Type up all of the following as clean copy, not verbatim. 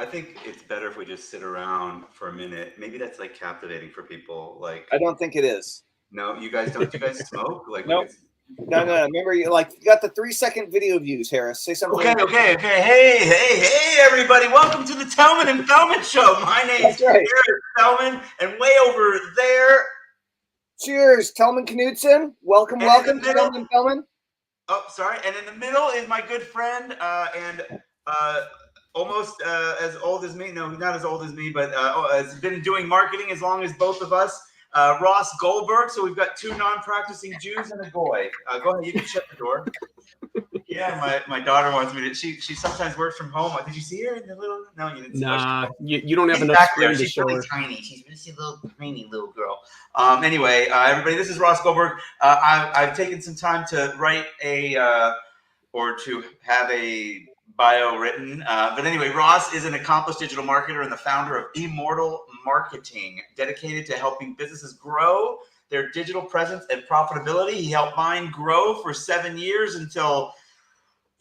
I think it's better if we just sit around for a minute. Maybe that's like captivating for people. Like, I don't think it is. No, you guys don't. Do you guys smoke? Like, nope. No. Remember, you got the 3-second video views, Harris. Say something. Okay. Hey, everybody. Welcome to the Tellman and Fellman show. My name's Harris Tellman, and way over there. Cheers, Tellman Knudsen. Welcome to Tellman and Fellman. Oh, sorry. And in the middle is my good friend and almost as old as me. No, not as old as me, but has been doing marketing as long as both of us. Ross Goldberg. So we've got two non-practicing Jews and a goy. Go ahead, you can shut the door. Yeah, my daughter wants me to. She sometimes works from home. Did you see her in the little? No, you didn't see her. Nah, you don't have enough screen to show her. She's really tiny. She's really tiny little girl. Anyway, everybody, this is Ross Goldberg. I've taken some time to write or to have a bio written. But anyway, Ross is an accomplished digital marketer and the founder of Immortal Marketing, dedicated to helping businesses grow their digital presence and profitability. He helped mine grow for 7 years until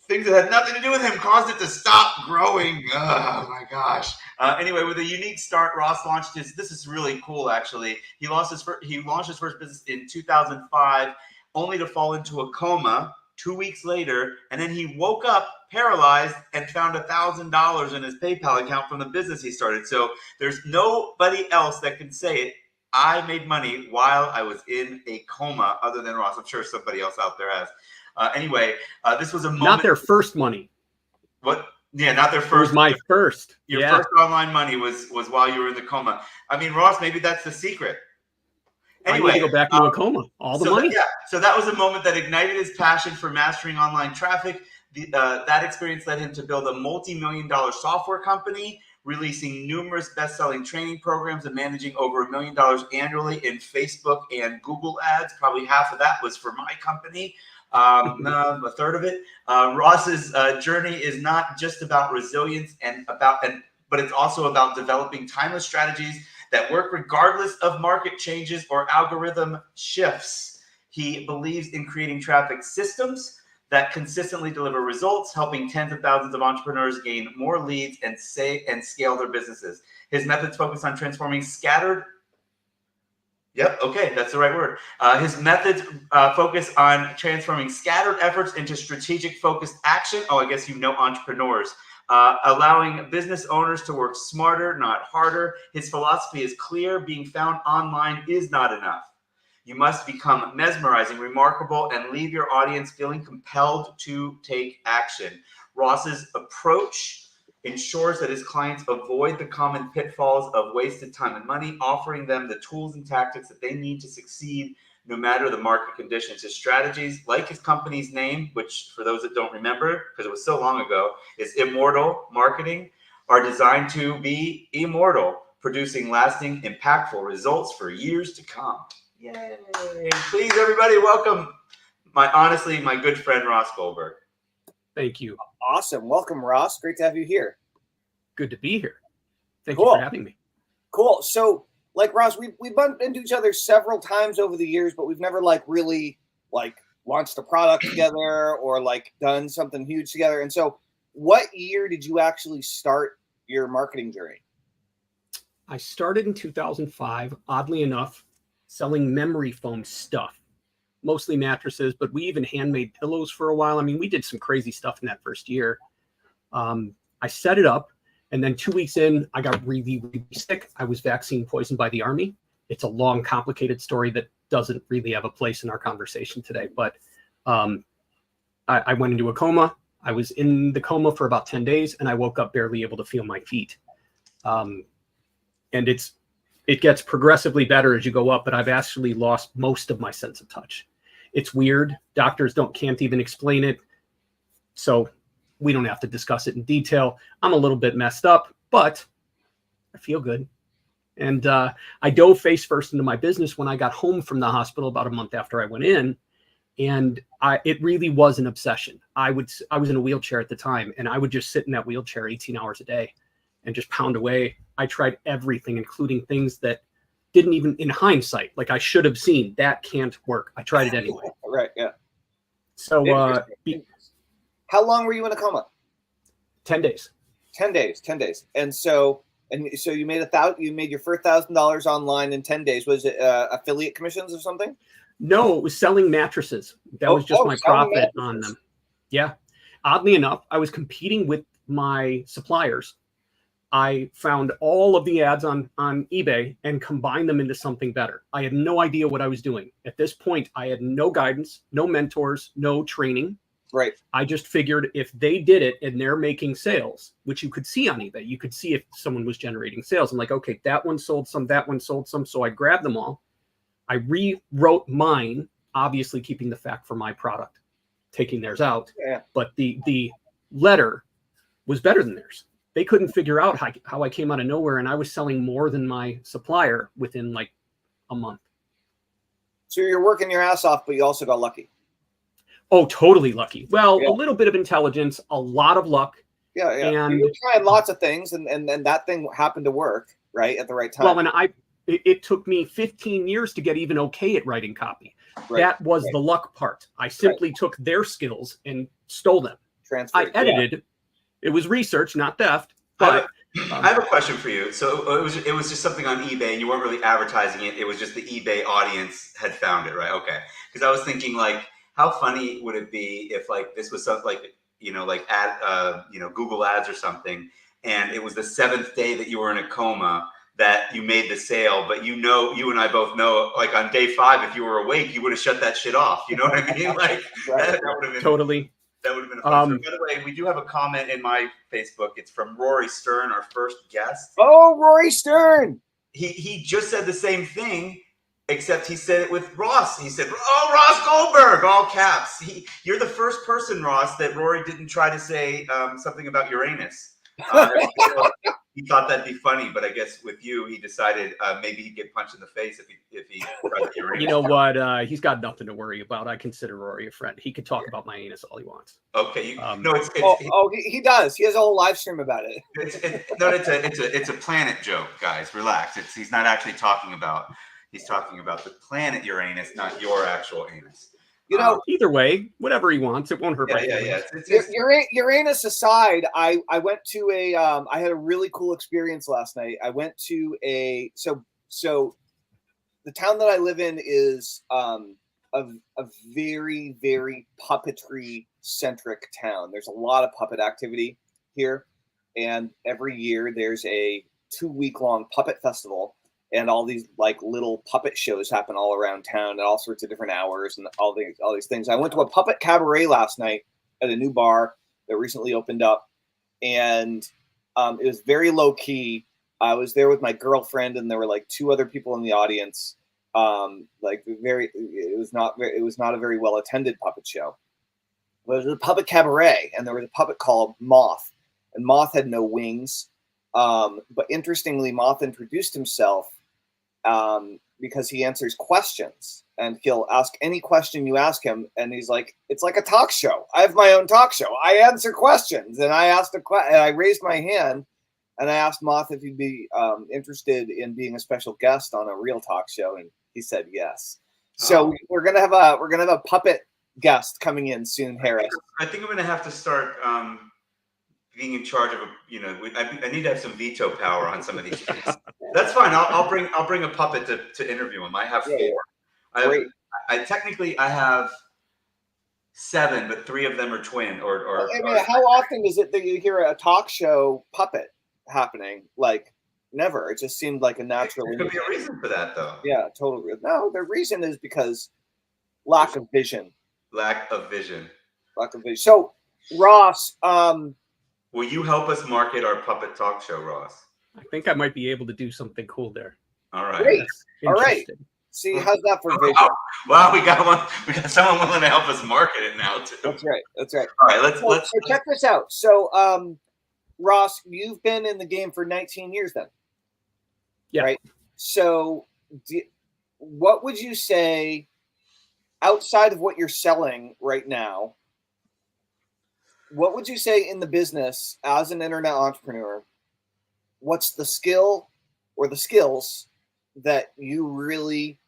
things that had nothing to do with him caused it to stop growing. Oh my gosh. Anyway, with a unique start, Ross launched this is really cool actually. He launched his first business in 2005, only to fall into a coma 2 weeks later. And then he woke up paralyzed and found $1,000 in his PayPal account from the business he started. So there's nobody else that can say it. I made money while I was in a coma other than Ross. I'm sure somebody else out there has. Anyway, this was a moment. Not their first money. What? Yeah, not their first. It was my first. Your first online money was while you were in the coma. I mean, Ross, maybe that's the secret. Anyway, I need to go back to a coma. All the money. So that was a moment that ignited his passion for mastering online traffic. That experience led him to build a multi-million-dollar software company, releasing numerous best-selling training programs and managing over $1 million annually in Facebook and Google ads. Probably half of that was for my company. A third of it. Ross's journey is not just about resilience but it's also about developing timeless strategies that work regardless of market changes or algorithm shifts. He believes in creating traffic systems that consistently deliver results, helping tens of thousands of entrepreneurs gain more leads and scale their businesses. His methods focus on transforming scattered. Yep, okay, that's the right word. His methods focus on transforming scattered efforts into strategic focused action. Oh, I guess you know entrepreneurs. Allowing business owners to work smarter, not harder. His philosophy is clear. Being found online is not enough. You must become mesmerizing, remarkable, and leave your audience feeling compelled to take action. Ross's approach ensures that his clients avoid the common pitfalls of wasted time and money, offering them the tools and tactics that they need to succeed no matter the market conditions. His strategies, like his company's name, which for those that don't remember, because it was so long ago, is Immortal Marketing, are designed to be immortal, producing lasting, impactful results for years to come. Yay. Please, everybody, welcome my good friend, Ross Goldberg. Thank you. Awesome. Welcome, Ross. Great to have you here. Good to be here. Thank you for having me. Cool. So, like, Ross, we bumped into each other several times over the years, but we've never really launched a product together or done something huge together. And so what year did you actually start your marketing journey? I started in 2005, oddly enough, selling memory foam stuff, mostly mattresses, but we even handmade pillows for a while. I mean, we did some crazy stuff in that first year. I set it up, and then 2 weeks in, I got really, really sick. I was vaccine poisoned by the Army. It's a long, complicated story that doesn't really have a place in our conversation today. But I went into a coma. I was in the coma for about 10 days, and I woke up barely able to feel my feet. And it gets progressively better as you go up, but I've actually lost most of my sense of touch. It's weird. Doctors can't even explain it. So we don't have to discuss it in detail. I'm a little bit messed up, but I feel good. And I dove face first into my business when I got home from the hospital about a month after I went in. And it really was an obsession. I was in a wheelchair at the time, and I would just sit in that wheelchair 18 hours a day and just pound away. I tried everything, including things that didn't even, in hindsight, I should have seen, that can't work. I tried it anyway. Right, yeah. So how long were you in a coma? 10 days. 10 days. And so you made your first $1,000 online in 10 days. Was it affiliate commissions or something? No, it was selling mattresses. That was just my profit on them. Yeah. Oddly enough, I was competing with my suppliers. I found all of the ads on eBay and combined them into something better. I had no idea what I was doing. At this point, I had no guidance, no mentors, no training. Right. I just figured if they did it and they're making sales, which you could see on eBay, you could see if someone was generating sales. I'm like, okay, that one sold some, that one sold some. So I grabbed them all. I rewrote mine, obviously keeping the fact for my product, taking theirs out. Yeah. But the letter was better than theirs. They couldn't figure out how I came out of nowhere, and I was selling more than my supplier within like a month. So you're working your ass off, but you also got lucky. Oh, totally lucky. Well, a little bit of intelligence, a lot of luck. Yeah. And you're trying lots of things, and that thing happened to work right at the right time. Well, and it took me 15 years to get even okay at writing copy. Right. That was the luck part. I simply took their skills and stole them. Transferred. I edited. Yeah. It was research, not theft. But I have a question for you. So it was just something on eBay, and you weren't really advertising it. It was just the eBay audience had found it, right? Okay. Because I was thinking, like, how funny would it be if, like, this was something like, Google Ads or something, and it was the 7th day that you were in a coma that you made the sale, but you and I both know, like, on day 5, if you were awake, you would have shut that shit off. You know what I mean? Like, that would have been totally. That would have been fun. By the way, we do have a comment in my Facebook. It's from Rory Stern, our first guest. Oh, Rory Stern. He just said the same thing, except he said it with Ross. He said, "Oh, Ross Goldberg," all caps. You're the first person, Ross, that Rory didn't try to say something about Uranus. He thought that'd be funny, but I guess with you, he decided maybe he'd get punched in the face if he tried to Uranus. You know what? He's got nothing to worry about. I consider Rory a friend. He could talk about my anus all he wants. Okay. He does. He has a whole live stream about it. It's a planet joke, guys. Relax. He's not actually talking about. He's talking about the planet Uranus, not your actual anus. You know, either way, whatever he wants, it won't hurt my feelings. Uranus aside, I went to I had a really cool experience last night. I went to so the town that I live in is a very, very puppetry centric town. There's a lot of puppet activity here, and every year there's a 2-week-long puppet festival. And all these like little puppet shows happen all around town at all sorts of different hours and all these things. I went to a puppet cabaret last night at a new bar that recently opened up, and it was very low key. I was there with my girlfriend, and there were like 2 other people in the audience. It was not a very well attended puppet show. But it was a puppet cabaret, and there was a puppet called Moth, and Moth had no wings. But interestingly, Moth introduced himself because he answers questions, and he'll ask any question you ask him, and he's like, it's like a talk show. I have my own talk show. I answer questions, and I asked and I raised my hand, and I asked Moth if he'd be interested in being a special guest on a real talk show, and he said yes. So we're gonna have a puppet guest coming in soon, Harris. I think I'm gonna have to start being in charge of I need to have some veto power on some of these things. That's fine. I'll bring a puppet to interview him. I have 4. I have 7, but 3 of them are twin. How often is it that you hear a talk show puppet happening? Like, never. It just seemed like a natural. There could be a reason for that, though. Yeah, totally. No, the reason is because lack of vision. Lack of vision. So, Ross, will you help us market our puppet talk show, Ross? I think I might be able to do something cool there. All right. Great. All right. See, how's that for vision? Wow, we got one. We got someone willing to help us market it now too. That's right. All right, let's check this out. So, Ross, you've been in the game for 19 years then. Yeah. Right. So, what would you say outside of what you're selling right now? What would you say in the business as an internet entrepreneur? What's the skill or the skills that you really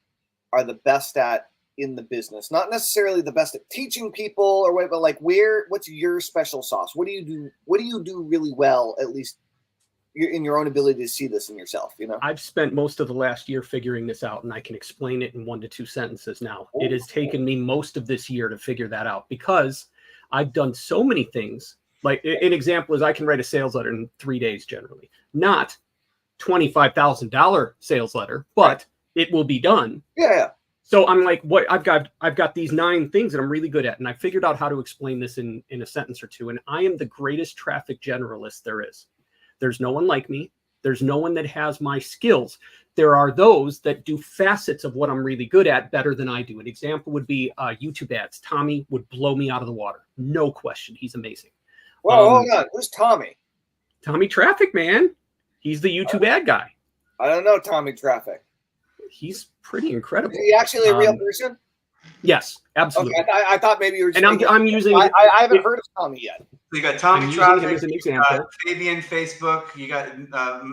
are the best at in the business? Not necessarily the best at teaching people or what, but like what's your special sauce? What do you do? What do you do really well, at least in your own ability to see this in yourself, you know? I've spent most of the last year figuring this out, and I can explain it in 1 to 2 sentences now. It has taken me most of this year to figure that out because I've done so many things. Like an example is I can write a sales letter in 3 days generally, not $25,000 sales letter, but it will be done. Yeah. So I'm like, what I've got these 9 things that I'm really good at. And I figured out how to explain this in a sentence or two. And I am the greatest traffic generalist there is. There's no one like me. There's no one that has my skills. There are those that do facets of what I'm really good at better than I do. An example would be YouTube ads. Tommy would blow me out of the water. No question. He's amazing. Whoa, hold on. Who's Tommy? Tommy Traffic, man. He's the YouTube ad guy. I don't know Tommy Traffic. He's pretty incredible. Is he actually a real person? Yes, absolutely. Okay, I thought maybe you were. And I'm using. I haven't heard of Tommy yet. So you got Tommy I'm Traffic, as an you example. got Fabian Facebook, you got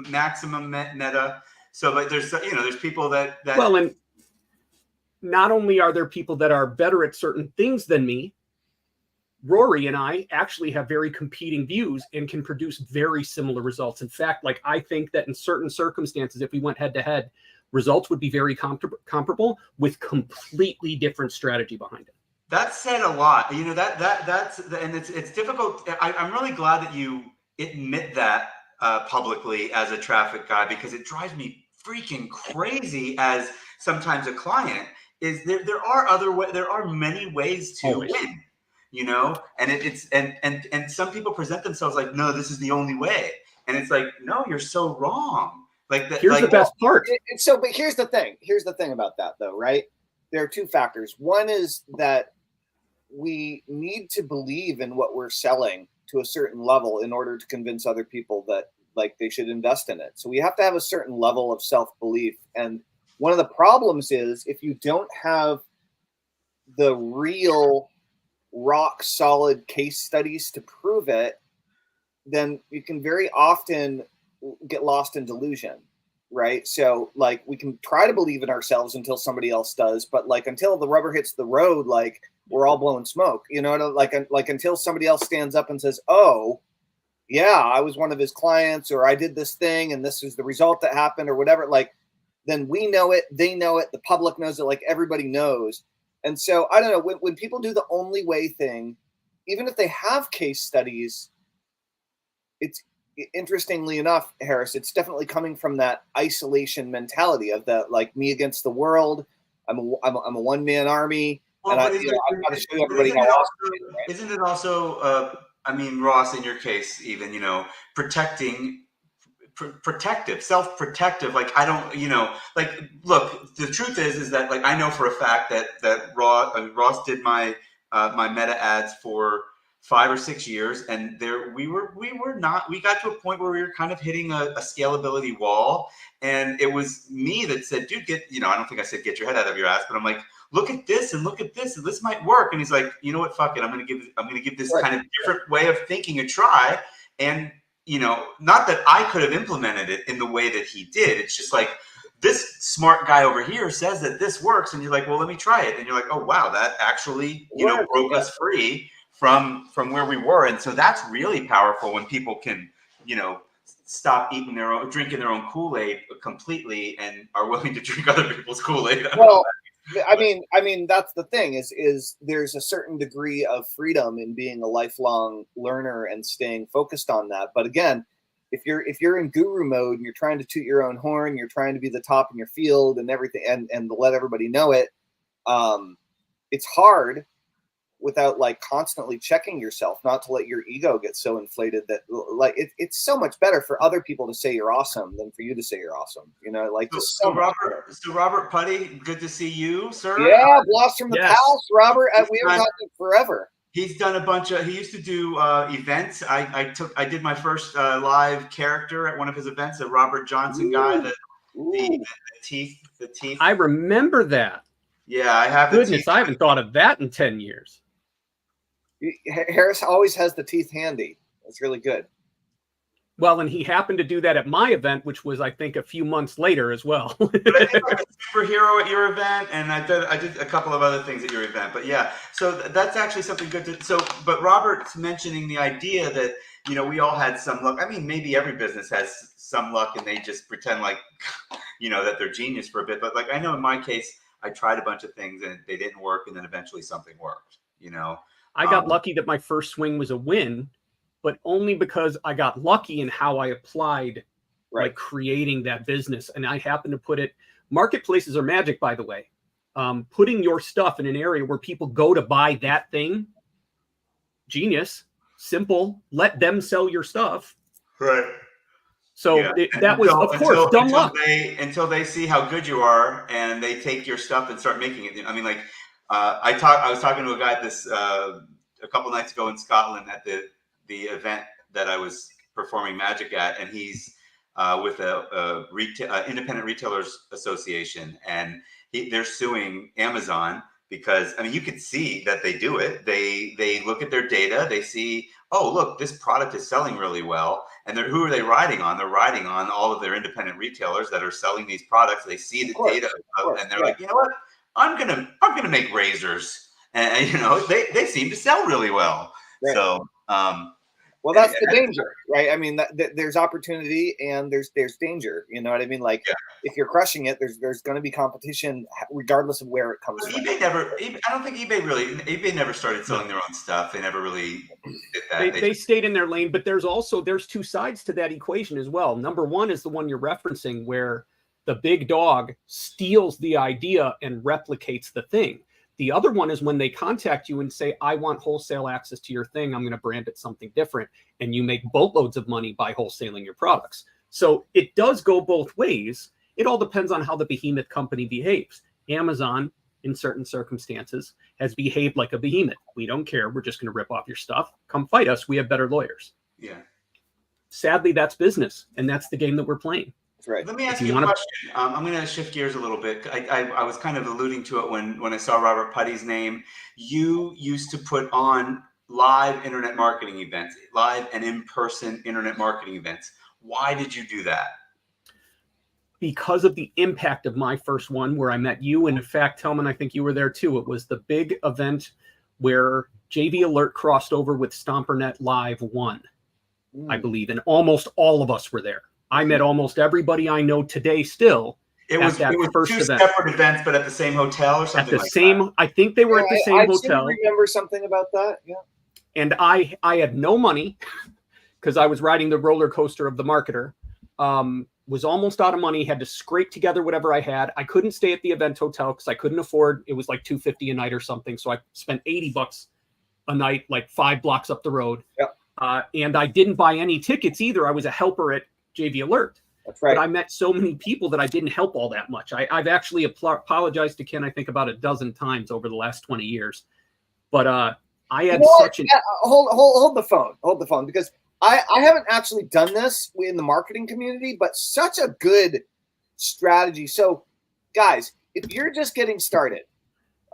Maximum Meta. So, but there's there's people that well, and not only are there people that are better at certain things than me, Rory and I actually have very competing views and can produce very similar results. In fact, like I think that in certain circumstances, if we went head to head, results would be very comparable with completely different strategy behind it. That said a lot. That's and it's difficult. I'm really glad that you admit that publicly as a traffic guy, because it drives me freaking crazy as sometimes a client. Is there are many ways to win, and some people present themselves like, no, this is the only way, and it's like, no, you're so wrong. Here's the best part. But here's the thing. Here's the thing about that, though, right? There are 2 factors. One is that we need to believe in what we're selling to a certain level in order to convince other people that like they should invest in it. So we have to have a certain level of self-belief. And one of the problems is if you don't have the real rock solid case studies to prove it, then you can very often get lost in delusion, right? So like we can try to believe in ourselves until somebody else does, but like until the rubber hits the road, like we're all blowing smoke, like until somebody else stands up and says, oh yeah, I was one of his clients, or I did this thing and this is the result that happened, or whatever, like then we know it, they know it, the public knows it, like everybody knows. And so I don't know, when people do the only way thing, even if they have case studies, it's interestingly enough, Harris, it's definitely coming from that isolation mentality of the like me against the world. I'm a one-man army, and I've got to show everybody how awesome it is. Right? Isn't it also, Ross, in your case, even self-protective. Like I don't, like look, the truth is that like I know for a fact that Ross did my my meta ads for 5 or 6 years, and we got to a point where we were kind of hitting a scalability wall, and it was me that said, dude, I don't think I said get your head out of your ass, but I'm like, look at this and look at this and this might work. And he's like, you know what, fuck it, I'm gonna give this kind of different way of thinking a try. And not that I could have implemented it in the way that he did, it's just like this smart guy over here says that this works, and you're like, well, let me try it, and you're like, oh wow, that actually broke us free from where we were. And so that's really powerful when people can, stop drinking their own Kool-Aid completely and are willing to drink other people's Kool-Aid. Well, I mean, that's the thing is there's a certain degree of freedom in being a lifelong learner and staying focused on that. But again, if you're in guru mode and you're trying to toot your own horn, you're trying to be the top in your field and everything, and to let everybody know it, it's hard without like constantly checking yourself, not to let your ego get so inflated that like it's so much better for other people to say you're awesome than for you to say you're awesome. So Robert Putty, good to see you, sir. Yeah, blast from the past, Robert. We haven't talked to him forever. He's done a bunch of. He used to do events. I did my first live character at one of his events. The Robert Johnson guy, the teeth. I remember that. Yeah, I have. Goodness, I haven't thought of that in 10 years. Harris always has the teeth handy. It's really good. Well, and he happened to do that at my event, which was, I think, a few months later as well. But I did like a superhero at your event, and I did a couple of other things at your event. But yeah, so that's actually something good to. So, but Robert's mentioning the idea that we all had some luck. I mean, maybe every business has some luck, and they just pretend like that they're genius for a bit. But like I know in my case, I tried a bunch of things and they didn't work, and then eventually something worked. I got lucky that my first swing was a win, but only because I got lucky in how I applied, like creating that business. And I happened to put it, marketplaces are magic, by the way. Putting your stuff in an area where people go to buy that thing, genius, simple, let them sell your stuff. Right. So that was, of course, dumb luck. Until they see how good you are and they take your stuff and start making it. I mean, like, I was talking to a guy at this a couple nights ago in Scotland at the event that I was performing magic at, and he's with a independent retailers association, and they're suing Amazon because you could see that they do it. They look at their data, they see, oh look, this product is selling really well, and who are they riding on? They're riding on all of their independent retailers that are selling these products. They see the data, and they're like, you know what? I'm gonna make razors, and they seem to sell really well. Right. So. Well, that's the danger, right? I mean, there's opportunity and there's danger. You know what I mean? Like, if you're crushing it, there's going to be competition regardless of where it comes from. I don't think eBay never started selling their own stuff. They never really did that. They stayed in their lane, but there's two sides to that equation as well. Number one is the one you're referencing, where the big dog steals the idea and replicates the thing. The other one is when they contact you and say, I want wholesale access to your thing. I'm going to brand it something different. And you make boatloads of money by wholesaling your products. So it does go both ways. It all depends on how the behemoth company behaves. Amazon, in certain circumstances, has behaved like a behemoth. We don't care. We're just going to rip off your stuff. Come fight us. We have better lawyers. Yeah. Sadly, that's business. And that's the game that we're playing. That's right. Let me ask you a question. I'm going to shift gears a little bit. I was kind of alluding to it when I saw Robert Putty's name. You used to put on live internet marketing events, live and in-person internet marketing events. Why did you do that? Because of the impact of my first one, where I met you. And in fact, Tellman, I think you were there too. It was the big event where JV Alert crossed over with StomperNet Live 1, I believe. And almost all of us were there. I met almost everybody I know today still. It was two separate events, but at the same hotel or something like that. I think they were at the same hotel. I remember something about that. Yeah. And I had no money because I was riding the roller coaster of the marketer. Was almost out of money, had to scrape together whatever I had. I couldn't stay at the event hotel because I couldn't afford, it was like $250 a night or something. So I spent $80 a night, like 5 blocks up the road. Yeah. And I didn't buy any tickets either. I was a helper at JV Alert. That's right. But I met so many people that I didn't help all that much. I've actually apologized to Ken, I think about a dozen times over the last 20 years. But I had hold the phone, because I haven't actually done this in the marketing community, but such a good strategy. So guys, if you're just getting started,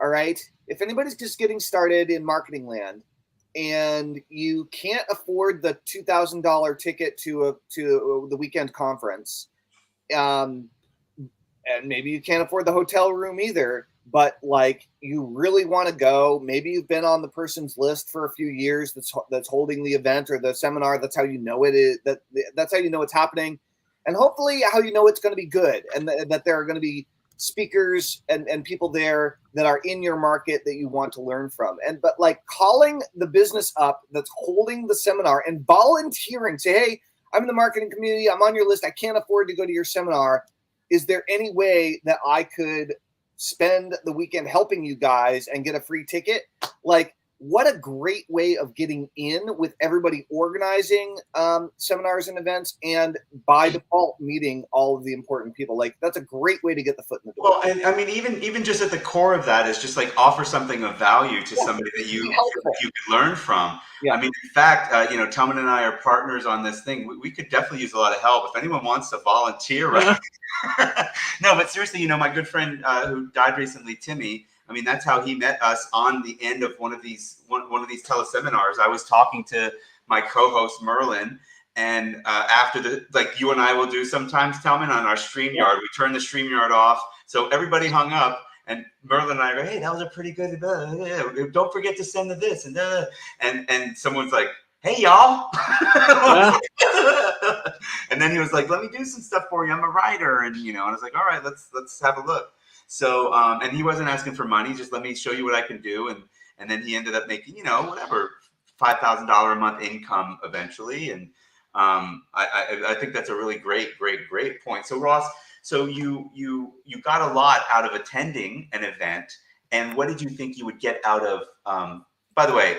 all right, if anybody's just getting started in marketing land, and you can't afford the $2,000 ticket to the weekend conference, and maybe you can't afford the hotel room either, but like you really want to go, maybe you've been on the person's list for a few years that's holding the event or the seminar. That's how you know it is. That's how you know it's happening, and hopefully how you know it's going to be good, and that there are going to be speakers and people there that are in your market that you want to learn from. But like calling the business up that's holding the seminar and volunteering, say, hey, I'm in the marketing community, I'm on your list, I can't afford to go to your seminar. Is there any way that I could spend the weekend helping you guys and get a free ticket? Like, what a great way of getting in with everybody organizing seminars and events, and by default meeting all of the important people. Like, that's a great way to get the foot in the door. Well, and I mean, even just at the core of that is just like offer something of value to somebody that you could learn from. Yeah. I mean, in fact, Tellman and I are partners on this thing. We could definitely use a lot of help if anyone wants to volunteer. Right? No, but seriously, my good friend who died recently, Timmy. I mean, that's how he met us on the end of one of these teleseminars. I was talking to my co-host Merlin, And after like you and I will do sometimes, Tellman, on our StreamYard, we turn the StreamYard off. So everybody hung up, and Merlin and I go, hey, that was a pretty good, don't forget to send the this. And someone's like, hey, y'all. And then he was like, let me do some stuff for you. I'm a writer. And, and I was like, all right, let's have a look. So, and he wasn't asking for money. Just let me show you what I can do. And then he ended up making, whatever, $5,000 a month income eventually. And I think that's a really great point. So Ross, so you got a lot out of attending an event. And what did you think you would get out of, by the way,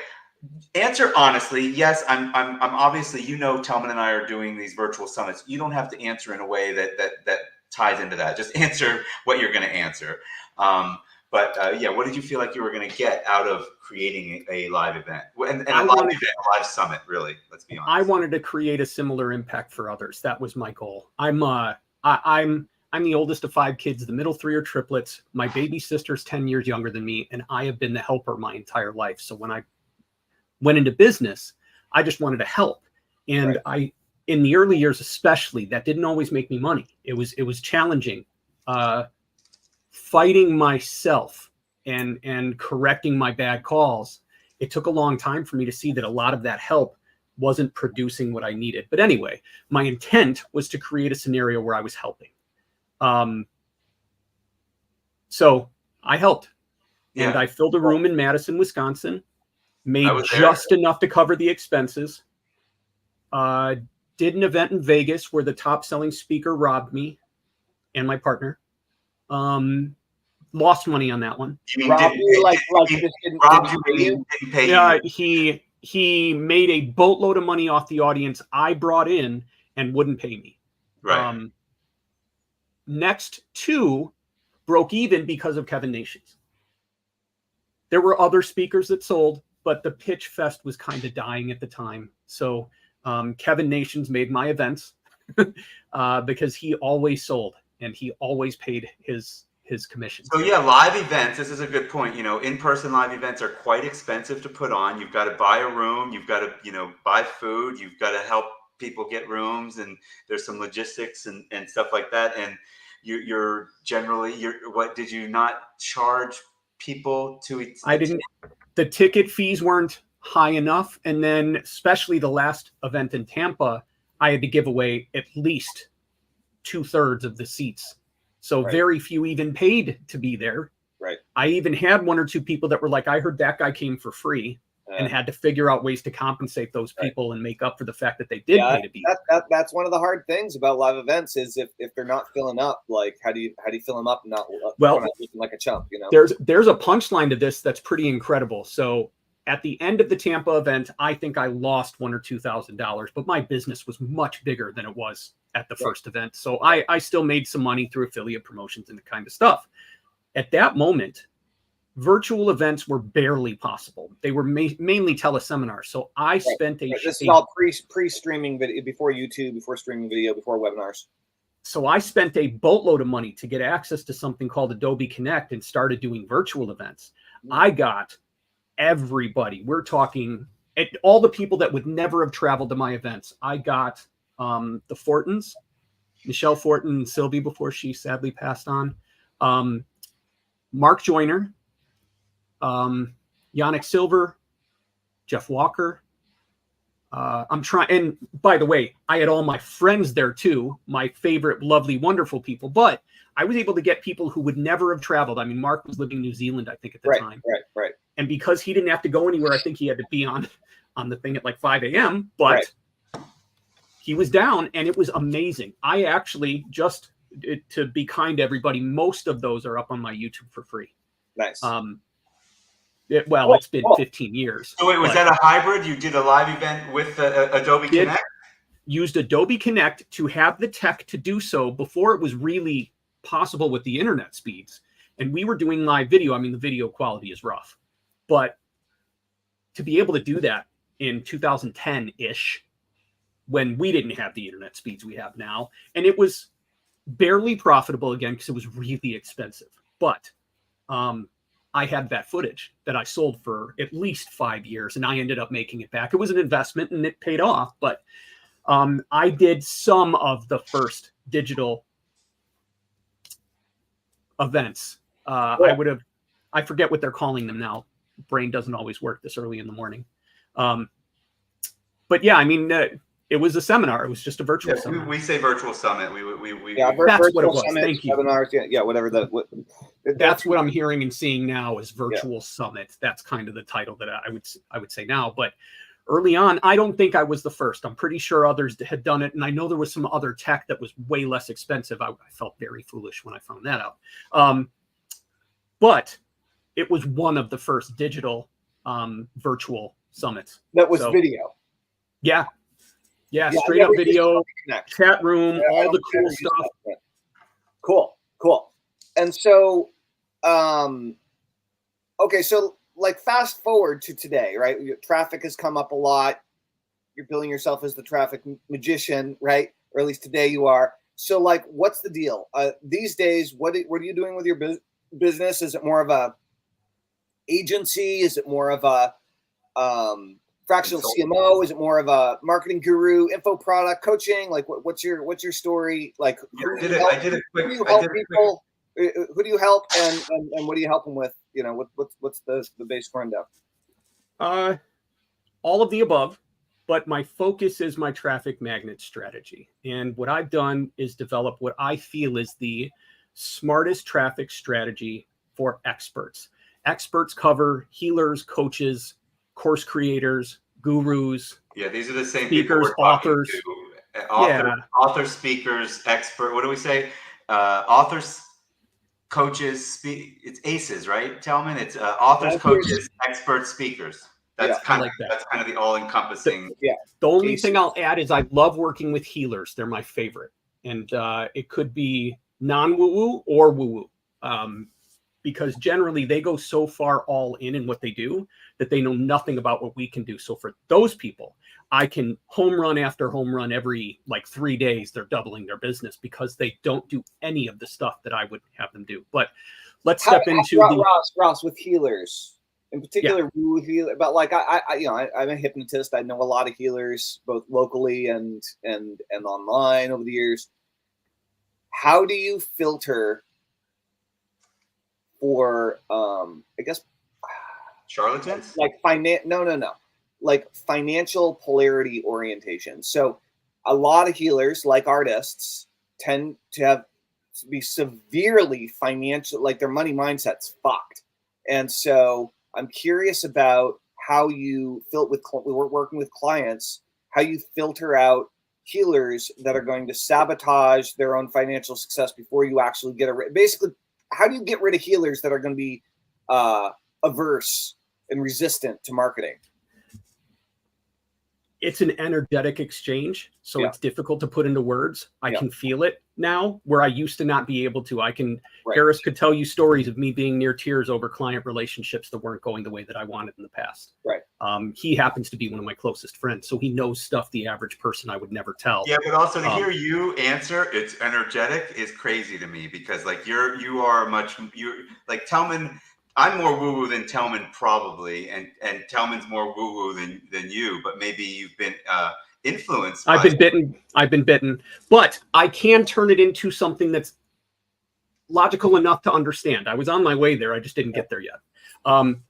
answer honestly. Yes, I'm obviously, Tellman and I are doing these virtual summits. You don't have to answer in a way that ties into that. Just answer what you're going to answer. But what did you feel like you were going to get out of creating a live event and a live summit? Really, let's be honest. I wanted to create a similar impact for others. That was my goal. I'm the oldest of 5 kids. The middle 3 are triplets. My baby sister's 10 years younger than me, and I have been the helper my entire life. So when I went into business, I just wanted to help. And in the early years, especially, that didn't always make me money. It was challenging, fighting myself and correcting my bad calls. It took a long time for me to see that a lot of that help wasn't producing what I needed. But anyway, my intent was to create a scenario where I was helping. So I helped, and I filled a room in Madison, Wisconsin. Made just enough to cover the expenses. Did an event in Vegas where the top selling speaker robbed me and my partner. Lost money on that one. Robbed you didn't pay you? He made a boatload of money off the audience I brought in and wouldn't pay me. Right. Next 2 broke even because of Kevin Nations. There were other speakers that sold, but the pitch fest was kind of dying at the time. So Kevin Nations made my events because he always sold and he always paid his commission. So live events, this is a good point. In-person live events are quite expensive to put on. You've got to buy a room, you've got to, buy food, you've got to help people get rooms, and there's some logistics and stuff like that. And you're generally, what did you not charge people to? I didn't. The ticket fees weren't high enough. And then especially the last event in Tampa, I had to give away at least 2/3 of the seats. So very few even paid to be there. Right. I even had 1 or 2 people that were like, I heard that guy came for free, and had to figure out ways to compensate those people and make up for the fact that they did pay to be there. That's one of the hard things about live events is if they're not filling up, like how do you fill them up and not looking like a chump, There's a punchline to this that's pretty incredible. So at the end of the Tampa event, I think I lost $1,000 or $2,000, but my business was much bigger than it was at the first event. So I still made some money through affiliate promotions and the kind of stuff. At that moment, virtual events were barely possible. They were mainly teleseminars. So I spent this is all pre-streaming video, before YouTube, before streaming video, before webinars. So I spent a boatload of money to get access to something called Adobe Connect and started doing virtual events. I got everybody. We're talking all the people that would never have traveled to my events. I got the Fortons, Michelle Fortin and Sylvie before she sadly passed on, Mark Joyner, Yannick Silver, Jeff Walker. I'm trying, and by the way, I had all my friends there too, my favorite, lovely, wonderful people, but I was able to get people who would never have traveled. I mean, Mark was living in New Zealand, I think, at the time. Right. And because he didn't have to go anywhere, I think he had to be on the thing at like 5 a.m., but he was down, and it was amazing. I actually, just to be kind to everybody, most of those are up on my YouTube for free. Nice. It's been 15 years. So wait, was that a hybrid? You did a live event with Adobe Connect? Used Adobe Connect to have the tech to do so before it was really possible with the internet speeds. And we were doing live video. I mean, the video quality is rough. But to be able to do that in 2010-ish, when we didn't have the internet speeds we have now, and it was barely profitable again because it was really expensive. But I had that footage that I sold for at least 5 years, and I ended up making it back. It was an investment, and it paid off. But I did some of the first digital events. I forget what they're calling them now. Brain doesn't always work this early in the morning. But yeah, I mean, it was a seminar. It was just a virtual seminar. We say virtual summit. That's what it was. Summits, thank you. Webinars, yeah, whatever. That's what I'm hearing and seeing now is virtual summit. That's kind of the title that I would say now. But early on, I don't think I was the first. I'm pretty sure others had done it. And I know there was some other tech that was way less expensive. I felt very foolish when I found that out. But it was one of the first digital virtual summits. That was video. Yeah, straight up video, chat room, all the cool stuff. Cool. And so, okay, so like fast forward to today, right? Traffic has come up a lot. You're billing yourself as the traffic magician, right? Or at least today you are. So like, what's the deal? These days, what are you doing with your business? Is it more of a agency? Is it more of a fractional CMO? Is it more of a marketing guru, info product coaching? Like what's your story? Like who do you help and what do you help them with? You know, what's the basic rundown? All of the above, but my focus is my traffic magnet strategy. And what I've done is develop what I feel is the smartest traffic strategy for experts. Experts cover healers, coaches, course creators, gurus. Yeah, these are the same speakers, people authors. Authors, speakers, expert. What do we say? Authors, coaches, it's ACEs, right? Tellman. It's authors, coaches, experts, speakers. That's kind of the all-encompassing. The only thing I'll add is I love working with healers. They're my favorite, and it could be non-woo-woo or woo-woo. Because generally they go so far all in what they do that they know nothing about what we can do. So for those people, I can home run after home run every like 3 days. They're doubling their business because they don't do any of the stuff that I would have them do. But let's step into Ross with healers in particular. Yeah. But like I'm a hypnotist. I know a lot of healers both locally and online over the years. How do you filter for I guess charlatans? Like like financial polarity orientation. So a lot of healers, like artists, tend to be severely financial, like their money mindset's fucked. And so I'm curious about how you we're working with clients, how you filter out healers that are going to sabotage their own financial success before you actually get basically. How do you get rid of healers that are going to be averse and resistant to marketing? It's an energetic exchange, so it's difficult to put into words. I can feel it now, where I used to not be able to. Harris could tell you stories of me being near tears over client relationships that weren't going the way that I wanted in the past. Right. He happens to be one of my closest friends, so he knows stuff the average person I would never tell. Yeah, but also to hear you answer, it's energetic is crazy to me because like you're like Tellman. I'm more woo-woo than Tellman probably, and Tellman's more woo-woo than you, but maybe you've been influenced. I've been bitten, but I can turn it into something that's logical enough to understand. I was on my way there. I just didn't get there yet.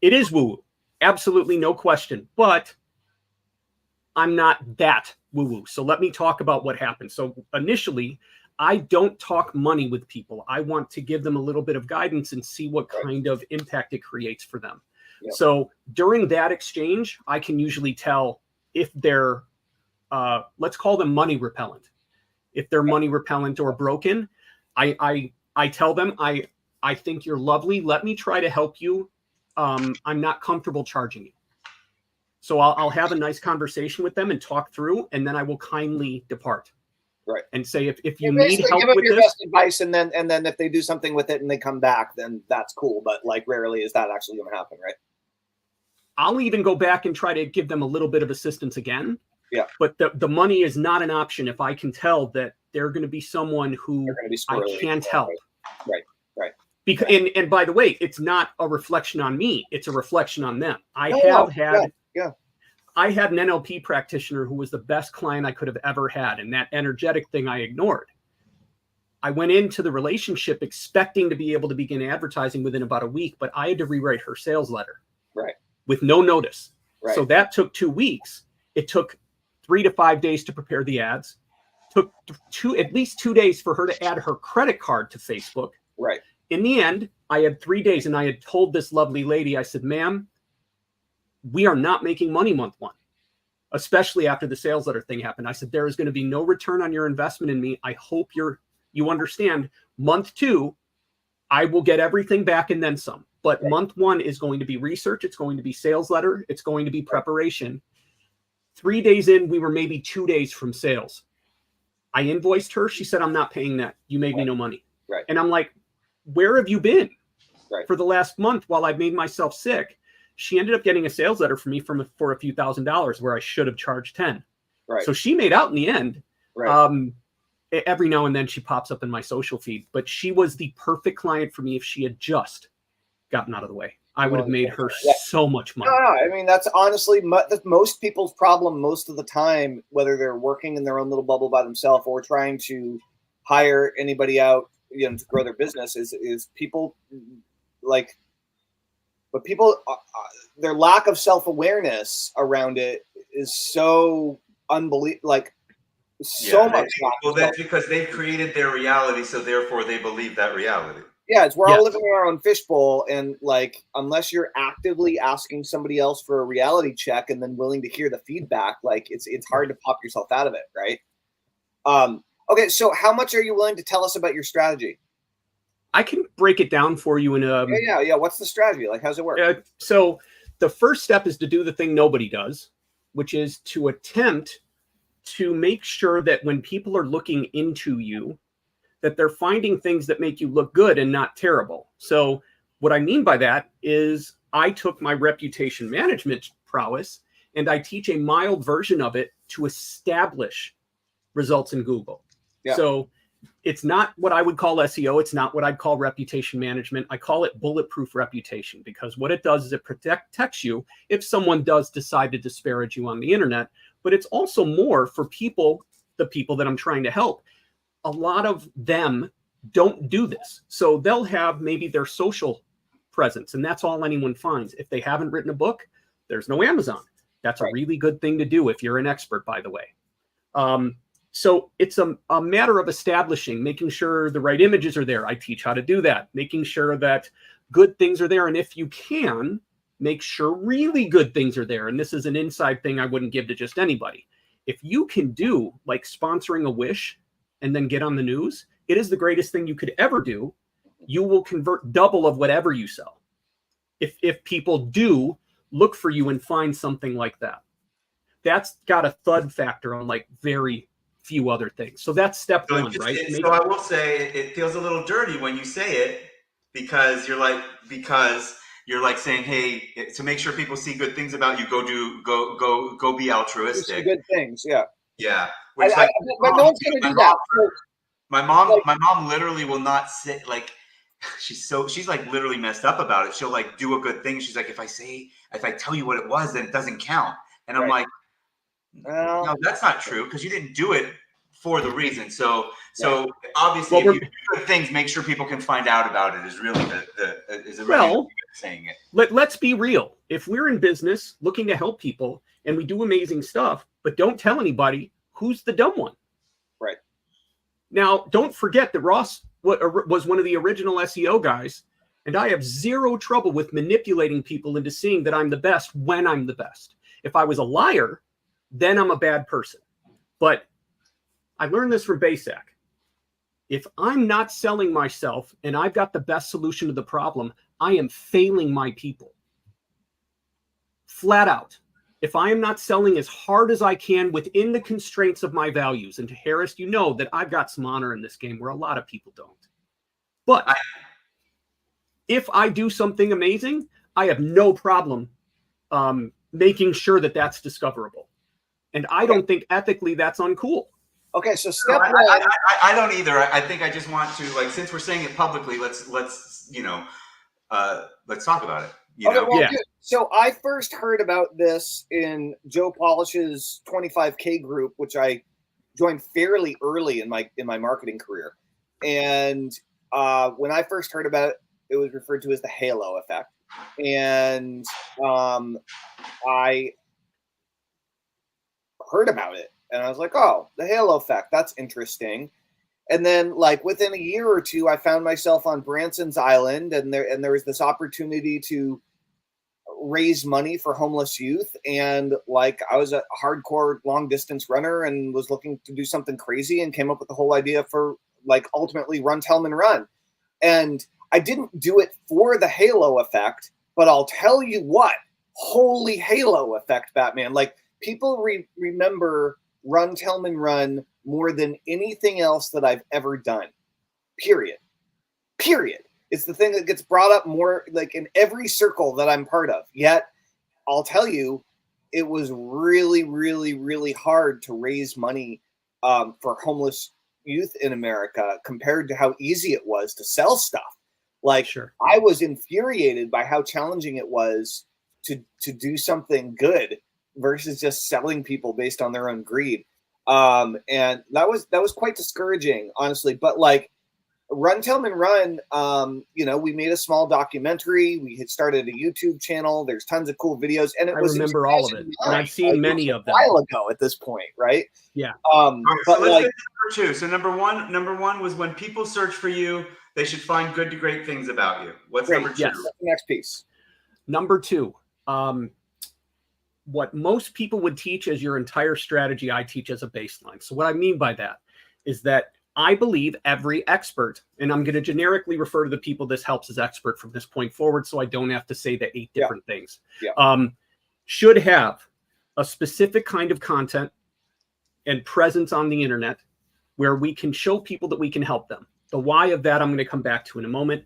It is woo-woo. Absolutely no question, but I'm not that woo-woo. So let me talk about what happened. So initially, I don't talk money with people. I want to give them a little bit of guidance and see what kind of impact it creates for them. Yep. So during that exchange, I can usually tell if they're, let's call them money repellent. If they're money repellent or broken, I tell them, I think you're lovely. Let me try to help you. I'm not comfortable charging you. So I'll have a nice conversation with them and talk through, and then I will kindly depart. Right. And say if you need help give them with your this, best advice, and then if they do something with it and they come back, then that's cool. But like rarely is that actually going to happen, right? I'll even go back and try to give them a little bit of assistance again. Yeah. But the money is not an option if I can tell that they're going to be someone who I can't help. Right. Because and by the way, it's not a reflection on me; it's a reflection on them. I I had an NLP practitioner who was the best client I could have ever had. And that energetic thing I ignored. I went into the relationship expecting to be able to begin advertising within about a week, but I had to rewrite her sales letter with no notice. So that took 2 weeks. It took 3 to 5 days to prepare the ads. Took at least 2 days for her to add her credit card to Facebook. In the end, I had 3 days, and I had told this lovely lady, I said, ma'am, we are not making money month 1, especially after the sales letter thing happened. I said, there is going to be no return on your investment in me. I hope you understand. Month 2, I will get everything back and then some. But month 1 is going to be research. It's going to be sales letter. It's going to be preparation. 3 days in, we were maybe 2 days from sales. I invoiced her. She said, I'm not paying that. You made me no money. And I'm like, where have you been for the last month while I've made myself sick? She ended up getting a sales letter for me for a few $1,000s where I should have charged 10. So she made out in the end. Every now and then she pops up in my social feed, but she was the perfect client for me if she had just gotten out of the way. I would have made her so much money. No, I mean, that's honestly most people's problem most of the time, whether they're working in their own little bubble by themselves or trying to hire anybody out, to grow their business, is people like, but people, their lack of self-awareness around it is so unbelievable, like so much. Well, that's because they've created their reality, so therefore they believe that reality. Yeah, we're all living in our own fishbowl, and like, unless you're actively asking somebody else for a reality check and then willing to hear the feedback, like it's hard to pop yourself out of it, right? Okay, so how much are you willing to tell us about your strategy? I can break it down for you in a yeah. What's the strategy? Like, how's it work? So the first step is to do the thing nobody does, which is to attempt to make sure that when people are looking into you, that they're finding things that make you look good and not terrible. So what I mean by that is I took my reputation management prowess and I teach a mild version of it to establish results in Google. So it's not what I would call SEO. It's not what I'd call reputation management. I call it bulletproof reputation, because what it does is it protects you if someone does decide to disparage you on the internet. But it's also more for the people that I'm trying to help. A lot of them don't do this. So they'll have maybe their social presence, and that's all anyone finds. If they haven't written a book, there's no Amazon. That's a really good thing to do if you're an expert, by the way. So it's a matter of establishing, making sure the right images are there. I teach how to do that, making sure that good things are there. And if you can, make sure really good things are there. And this is an inside thing I wouldn't give to just anybody. If you can do like sponsoring a wish and then get on the news, it is the greatest thing you could ever do. You will convert double of whatever you sell. If people do look for you and find something like that, that's got a thud factor on like very few other things. So that's step one, right? So I will say it feels a little dirty when you say it, because you're like saying, hey, to make sure people see good things about you, go be altruistic. Good things, yeah. Which, but no one's gonna do that. My mom literally will not sit, like, she's like literally messed up about it. She'll like do a good thing. She's like, if I tell you what it was, then it doesn't count. And I'm like, no, that's not true, because you didn't do it for the reason. So obviously, if you do good things, make sure people can find out about it. Is really saying it. Let's be real. If we're in business looking to help people and we do amazing stuff, but don't tell anybody, who's the dumb one? Right. Now, don't forget that Ross was one of the original SEO guys, and I have zero trouble with manipulating people into seeing that I'm the best when I'm the best. If I was a liar, then I'm a bad person. But I learned this from Basak. If I'm not selling myself and I've got the best solution to the problem, I am failing my people. Flat out. If I am not selling as hard as I can within the constraints of my values, and to Harris, you know that I've got some honor in this game where a lot of people don't. But if I do something amazing, I have no problem making sure that that's discoverable. And I don't think ethically that's uncool. Okay, so step one. I don't either. I think I just want to, like, since we're saying it publicly, let's talk about it. You know? Well, Yeah. dude, so I first heard about this in Joe Polish's 25K group, which I joined fairly early in my marketing career. And when I first heard about it, it was referred to as the halo effect. And I heard about it, and I was like, oh, the halo effect, that's interesting. And then, like, within a year or two, I found myself on Branson's Island, and there was this opportunity to raise money for homeless youth. And like, I was a hardcore long distance runner and was looking to do something crazy, and came up with the whole idea for, like, ultimately Run Tellman Run. And I didn't do it for the halo effect, but I'll tell you what, holy halo effect, Batman. Like, people remember Run Tellman Run more than anything else that I've ever done. Period. It's the thing that gets brought up more, like, in every circle that I'm part of. Yet, I'll tell you, it was really, really, really hard to raise money for homeless youth in America compared to how easy it was to sell stuff. Like, Sure. I was infuriated by how challenging it was to do something good versus just selling people based on their own greed. And that was quite discouraging, honestly. But like, Run Tellman Run, we made a small documentary. We had started a YouTube channel. There's tons of cool videos, and I remember all of it, and I've seen many of them a while ago at this point, right? Yeah. Right, but so let's like, get to number two. So number one was when people search for you, they should find good to great things about you. What's great. number two? Yes. What's the next piece? Number two, what most people would teach as your entire strategy, I teach as a baseline. So what I mean by that is that I believe every expert, and I'm going to generically refer to the people this helps as expert from this point forward, so I don't have to say the 8 different things, should have a specific kind of content and presence on the internet where we can show people that we can help them. The why of that I'm going to come back to in a moment.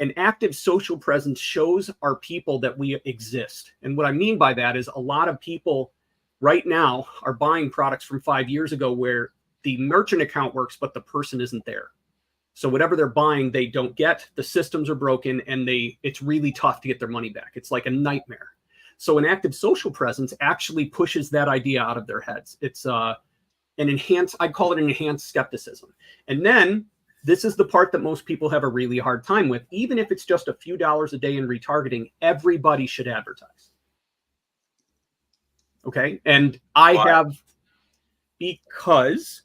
An active social presence shows our people that we exist. And what I mean by that is a lot of people right now are buying products from 5 years ago where the merchant account works, but the person isn't there. So whatever they're buying, they don't get. The systems are broken, and it's really tough to get their money back. It's like a nightmare. So an active social presence actually pushes that idea out of their heads. It's I'd call it an enhanced skepticism. And then this is the part that most people have a really hard time with. Even if it's just a few dollars a day in retargeting, everybody should advertise. Okay. And because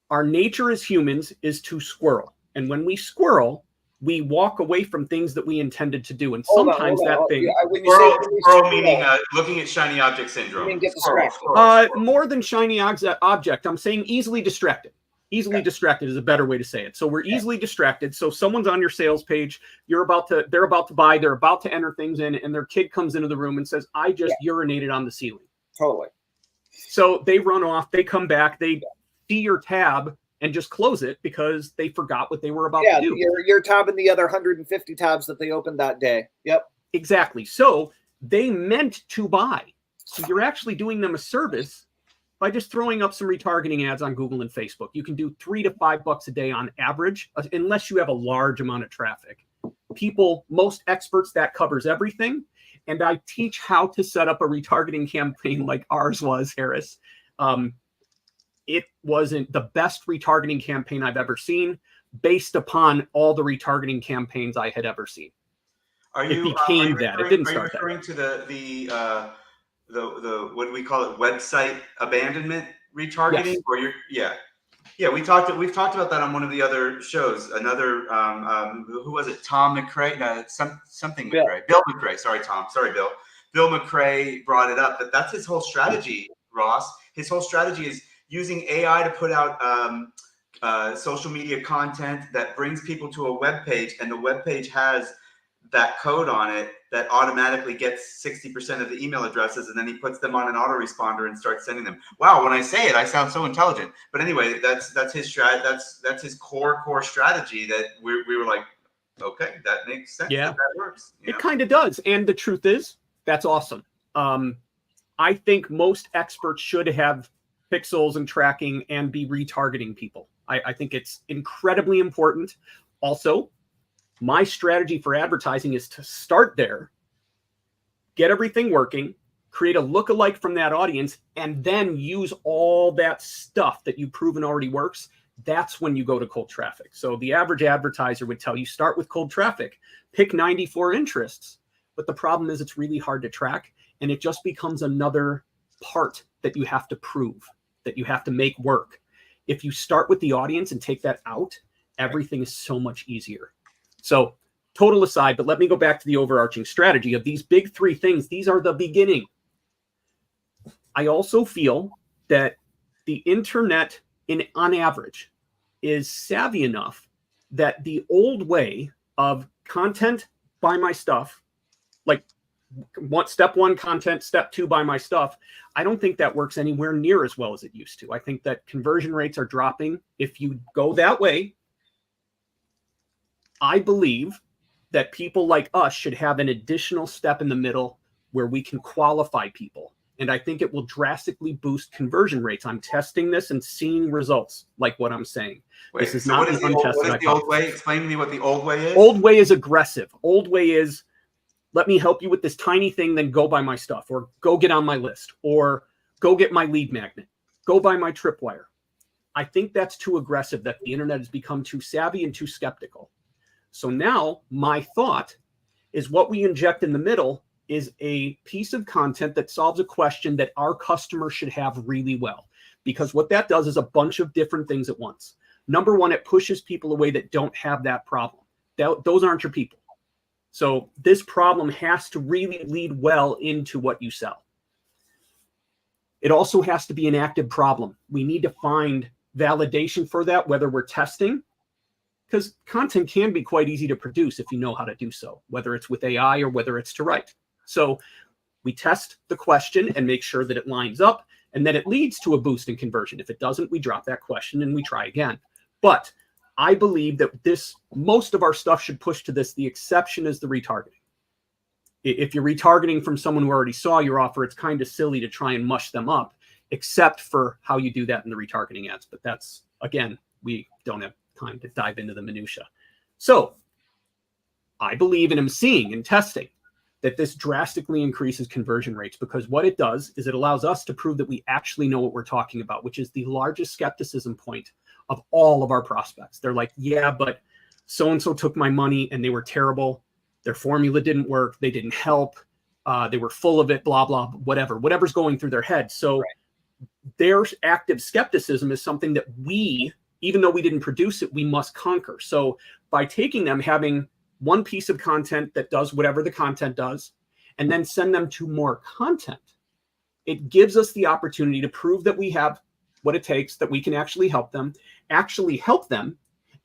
our nature as humans is to squirrel. And when we squirrel, we walk away from things that we intended to do. And sometimes squirrel meaning looking at shiny object syndrome. You mean get distracted. More than shiny object, I'm saying easily distracted. Easily distracted is a better way to say it. So we're easily distracted. So someone's on your sales page, they're about to buy, they're about to enter things in, and their kid comes into the room and says, I just urinated on the ceiling. Totally. So they run off, they come back, they see your tab and just close it because they forgot what they were about to do. Your tab and the other 150 tabs that they opened that day. Yep. Exactly. So they meant to buy. So you're actually doing them a service by just throwing up some retargeting ads on Google and Facebook. You can do $3 to $5 a day on average, unless you have a large amount of traffic. Most experts, that covers everything. And I teach how to set up a retargeting campaign like ours was, Harris. It wasn't the best retargeting campaign I've ever seen based upon all the retargeting campaigns I had ever seen. It became that. It didn't start that. Are you referring to the what do we call it, website abandonment retargeting? Yes. Or we've talked about that on one of the other shows. Another who was it? Tom McRae? Something McRae. Bill McRae. Sorry, Tom. Sorry, Bill. Bill McRae brought it up. That's his whole strategy, Ross. His whole strategy is using AI to put out social media content that brings people to a web page, and the web page has that code on it that automatically gets 60% of the email addresses, and then he puts them on an autoresponder and starts sending them. Wow, when I say it, I sound so intelligent. But anyway, that's his that's his core strategy that we were like, okay, that makes sense. Yeah, that works. It kind of does. And the truth is, that's awesome. I think most experts should have pixels and tracking and be retargeting people. I think it's incredibly important. Also, my strategy for advertising is to start there get everything working, create a lookalike from that audience, and then use all that stuff that you've proven already works. That's when you go to cold traffic. So the average advertiser would tell you, start with cold traffic, pick 94 interests. But the problem is it's really hard to track, and it just becomes another part that you have to prove, that you have to make work. If you start with the audience and take that out, everything is so much easier. So total aside, but let me go back to the overarching strategy of these big three things. These are the beginning. I also feel that the internet, on average, is savvy enough that the old way of content, buy my stuff, like step one, content, step two, buy my stuff, I don't think that works anywhere near as well as it used to. I think that conversion rates are dropping. If you go that way, I believe that people like us should have an additional step in the middle where we can qualify people. And I think it will drastically boost conversion rates. I'm testing this and seeing results like what I'm saying. Wait, this is so not what is the old way? Explain to me what the old way is. Old way is aggressive. Old way is, let me help you with this tiny thing, then go buy my stuff, or go get on my list, or go get my lead magnet, go buy my tripwire. I think that's too aggressive, that the internet has become too savvy and too skeptical. So now my thought is what we inject in the middle is a piece of content that solves a question that our customer should have really well. Because what that does is a bunch of different things at once. Number one, it pushes people away that don't have that problem. Those aren't your people. So this problem has to really lead well into what you sell. It also has to be an active problem. We need to find validation for that, whether we're testing, because content can be quite easy to produce if you know how to do so, whether it's with AI or whether it's to write. So we test the question and make sure that it lines up, and then it leads to a boost in conversion. If it doesn't, we drop that question and we try again. But I believe that most of our stuff should push to this. The exception is the retargeting. If you're retargeting from someone who already saw your offer, it's kind of silly to try and mush them up, except for how you do that in the retargeting ads. But that's, again, we don't have time to dive into the minutia. So I believe, and I'm seeing and testing, that this drastically increases conversion rates, because what it does is it allows us to prove that we actually know what we're talking about, which is the largest skepticism point of all of our prospects. They're like, yeah, but so-and-so took my money and they were terrible. Their formula didn't work. They didn't help. They were full of it, blah, blah, whatever's going through their head. So their active skepticism is something that we, even though we didn't produce it, we must conquer. So by taking them, having one piece of content that does whatever the content does, and then send them to more content, it gives us the opportunity to prove that we have what it takes, that we can actually help them.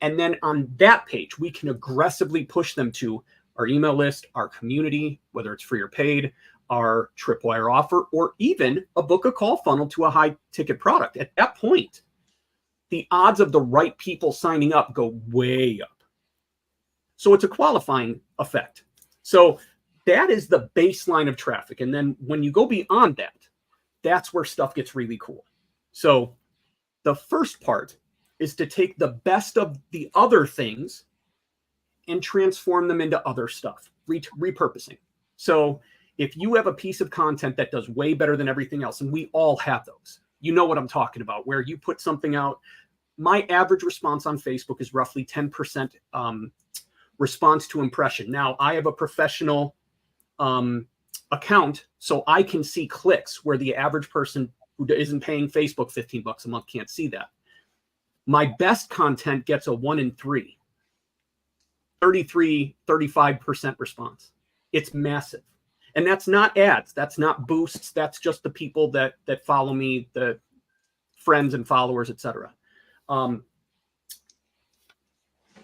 And then on that page, we can aggressively push them to our email list, our community, whether it's free or paid, our tripwire offer, or even a book a call funnel to a high ticket product. At that point, the odds of the right people signing up go way up. So it's a qualifying effect. So that is the baseline of traffic. And then when you go beyond that, that's where stuff gets really cool. So the first part is to take the best of the other things and transform them into other stuff, repurposing. So if you have a piece of content that does way better than everything else, and we all have those, you know what I'm talking about, where you put something out. My average response on Facebook is roughly 10% response to impression. Now, I have a professional account, so I can see clicks where the average person who isn't paying Facebook $15 a month can't see that. My best content gets a 1 in 3, 33, 35% response. It's massive. And that's not ads. That's not boosts. That's just the people that follow me, the friends and followers, etc.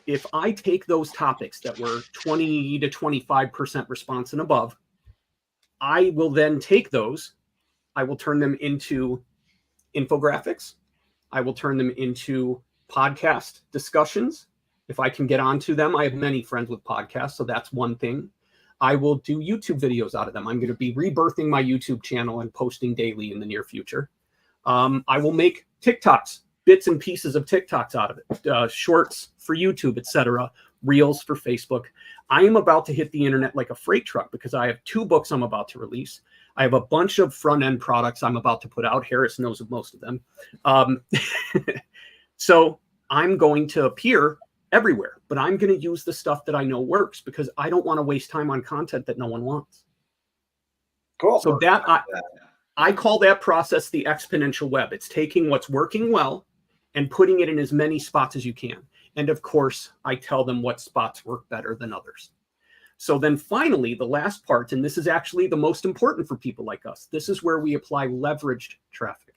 If I take those topics that were 20 to 25% response and above, I will then take those, I will turn them into infographics. I will turn them into podcast discussions. If I can get onto them, I have many friends with podcasts, so that's one thing. I will do YouTube videos out of them. I'm going to be rebirthing my YouTube channel and posting daily in the near future. I will make TikToks, bits and pieces of TikToks out of it, shorts for YouTube, etc., Reels for Facebook. I am about to hit the internet like a freight truck because I have 2 books I'm about to release. I have a bunch of front end products I'm about to put out. Harris knows of most of them. So I'm going to appear everywhere, but I'm going to use the stuff that I know works because I don't want to waste time on content that no one wants. Cool. So I call that process the exponential web. It's taking what's working well and putting it in as many spots as you can. And of course, I tell them what spots work better than others. So then finally, the last part, and this is actually the most important for people like us, this is where we apply leveraged traffic.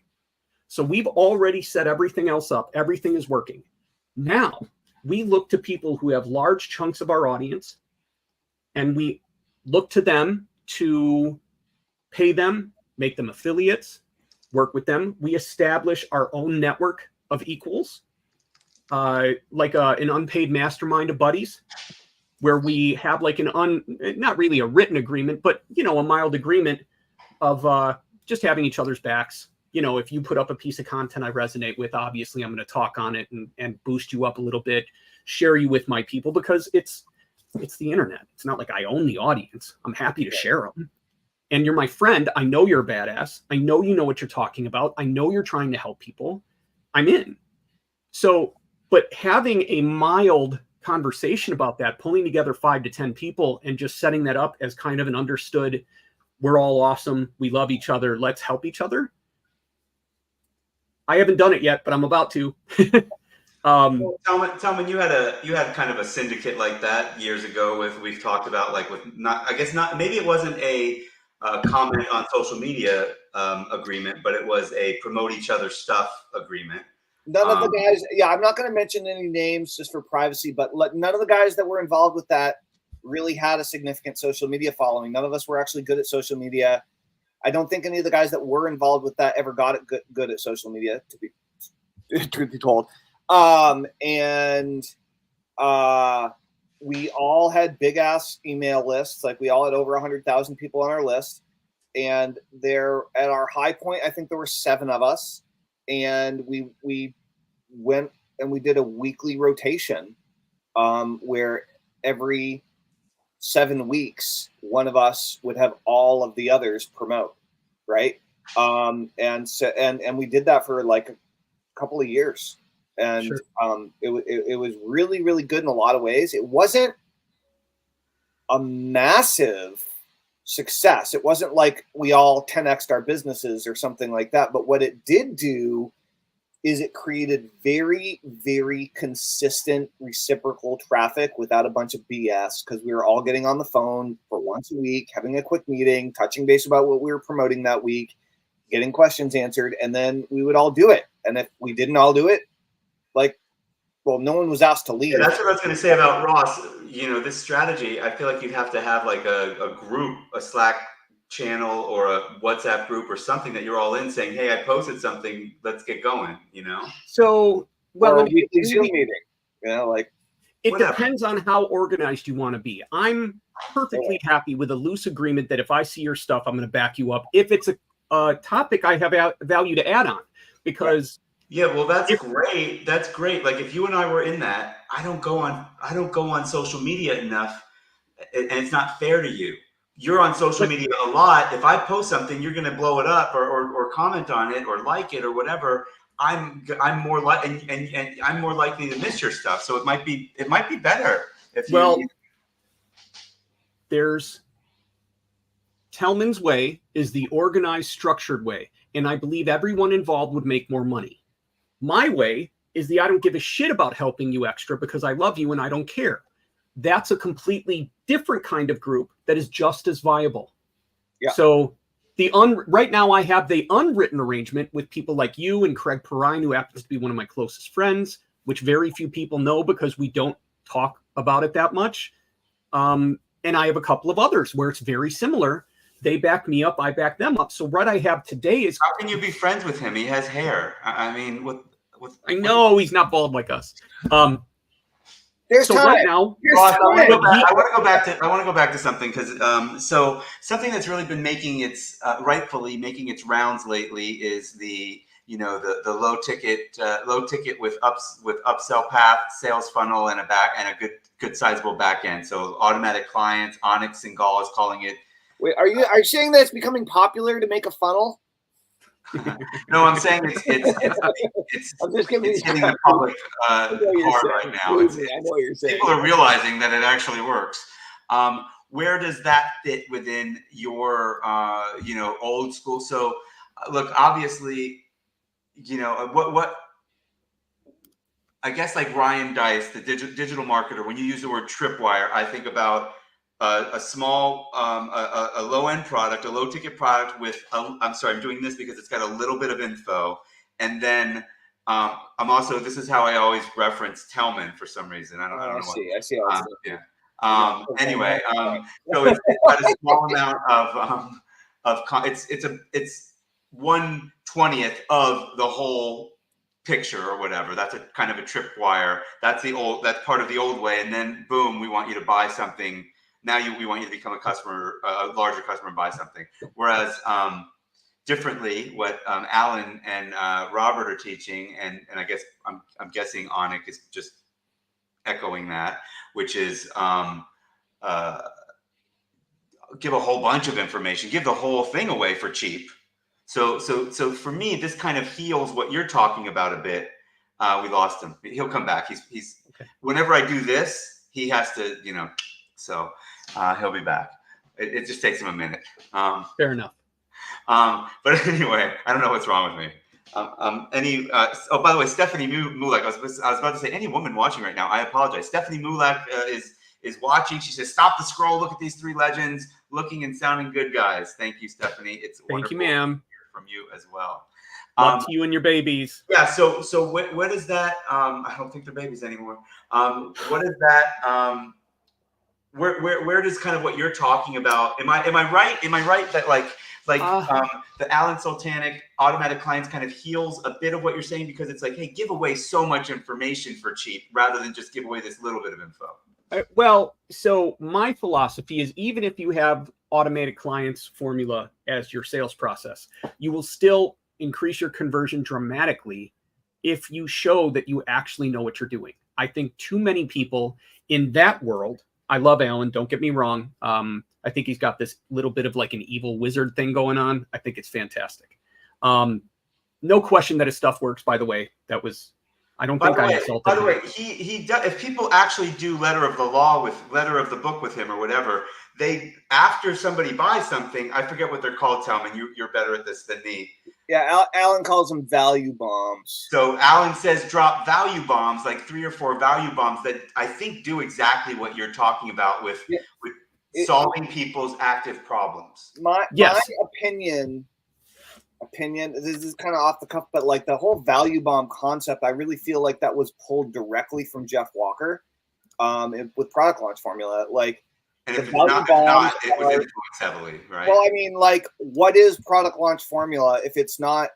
So we've already set everything else up. Everything is working. Now we look to people who have large chunks of our audience, and we look to them to pay them, make them affiliates, work with them. We establish our own network of equals, like an unpaid mastermind of buddies, where we have like not really a written agreement, but, you know, a mild agreement of just having each other's backs. You know, if you put up a piece of content I resonate with, obviously I'm going to talk on it and boost you up a little bit, share you with my people, because it's the internet. It's not like I own the audience. I'm happy to share them. And you're my friend. I know you're a badass. I know you know what you're talking about. I know you're trying to help people. I'm in. So, but having a mild conversation about that, pulling together 5 to 10 people and just setting that up as kind of an understood, we're all awesome, we love each other, let's help each other. I haven't done it yet, but I'm about to. Tellman, you had kind of a syndicate like that years ago. We've talked about maybe it wasn't a comment on social media agreement, but it was a promote each other's stuff agreement. None of the guys, I'm not going to mention any names just for privacy, but none of the guys that were involved with that really had a significant social media following. None of us were actually good at social media. I don't think any of the guys that were involved with that ever got it good at social media, to be truth be told. We all had big ass email lists. Like we all had over 100,000 people on our list. And there at our high point, I think there were 7 of us. And we went and we did a weekly rotation where every 7 weeks, one of us would have all of the others promote, right? And we did that for like a couple of years, and sure. It was really, really good in a lot of ways. It wasn't a massive success. It wasn't like we all 10x'd our businesses or something like that. But what it did do is it created very, very consistent reciprocal traffic without a bunch of BS, because we were all getting on the phone for once a week, having a quick meeting, touching base about what we were promoting that week, getting questions answered, and then we would all do it. And if we didn't all do it, no one was asked to leave. Yeah, that's what I was going to say about Ross. You know, this strategy, I feel like you'd have to have like a group, a Slack channel or a WhatsApp group or something that you're all in saying, hey, I posted something, let's get going, you know? So, well, or a weekly Zoom meeting, you know, like. It depends on how organized you want to be. I'm perfectly happy with a loose agreement that if I see your stuff, I'm going to back you up. If it's a topic I have value to add on, because yeah, well, that's great. That's great. Like if you and I were in that, I don't go on social media enough, and it's not fair to you. You're on social media a lot. If I post something, you're going to blow it up or comment on it or like it or whatever. I'm more I'm more likely to miss your stuff. So it might be better if you. Well, there's Tellman's way is the organized, structured way, and I believe everyone involved would make more money. My way is the I don't give a shit about helping you extra because I love you and I don't care. That's a completely different kind of group that is just as viable. Yeah. So right now I have the unwritten arrangement with people like you and Craig Perrine, who happens to be one of my closest friends, which very few people know because we don't talk about it that much. And I have a couple of others where it's very similar. They back me up, I back them up. So what I have today is, how can you be friends with him? He has hair. I mean, I know he's not bald like us. There's so time. Right now, I want to go back to something because so something that's really been making its rightfully making its rounds lately is the the low ticket with upsell path, sales funnel, and a good sizable back end. So automatic clients, Onyx and Gall is calling it. Wait, are you saying that it's becoming popular to make a funnel? No, I'm saying it's hitting the public hard right now. I know what you're saying. People are realizing that it actually works. Where does that fit within your old school? So look, obviously, what I guess like Ryan Dice, the digital marketer, when you use the word tripwire, I think about a small, a low-end product, a low-ticket product with, I'm doing this because it's got a little bit of info. And then I'm also, this is how I always reference Tellman for some reason. I don't know. I see how it's yeah. Anyway, so it's got a small amount of it's 1/20th of the whole picture or whatever. That's a kind of a tripwire. That's part of the old way. And then boom, we want you to buy something. Now we want you to become a larger customer and buy something. Whereas differently, what Alan and Robert are teaching, and I guess I'm guessing Onyx is just echoing that, which is give a whole bunch of information, give the whole thing away for cheap. So for me, this kind of heals what you're talking about a bit. We lost him. He'll come back. He's okay. Whenever I do this, he has to, so he'll be back. It just takes him a minute. Fair enough. But anyway, I don't know what's wrong with me. By the way, Stephanie Mulak, I was about to say any woman watching right now, I apologize. Stephanie Mulak is watching. She says, stop the scroll. Look at these three legends looking and sounding good, guys. Thank you, Stephanie. It's thank you, ma'am. From you as well. Love to you and your babies. Yeah. So what is that? I don't think they're babies anymore. What is that? Where does kind of what you're talking about? Am I right? Am I right that the Alan Soltanic automatic clients kind of heals a bit of what you're saying, because it's like, hey, give away so much information for cheap rather than just give away this little bit of info. Well, so my philosophy is, even if you have automatic clients formula as your sales process, you will still increase your conversion dramatically if you show that you actually know what you're doing. I think too many people in that world, I love Alan, don't get me wrong. I think he's got this little bit of like an evil wizard thing going on. I think it's fantastic. No question that his stuff works, by the way. I don't think I insulted him. By the way, he does, if people actually do letter of the book with him or whatever, after somebody buys something, I forget what they're called, Tellman. You're better at this than me. Yeah, Alan calls them value bombs. So Alan says drop value bombs, like 3 or 4 value bombs that I think do exactly what you're talking about with solving people's active problems. My opinion, this is kind of off the cuff, but like the whole value bomb concept, I really feel like that was pulled directly from Jeff Walker with product launch formula. Like, and if it's not, it was influenced heavily, right? Well, I mean, like, what is product launch formula if it's not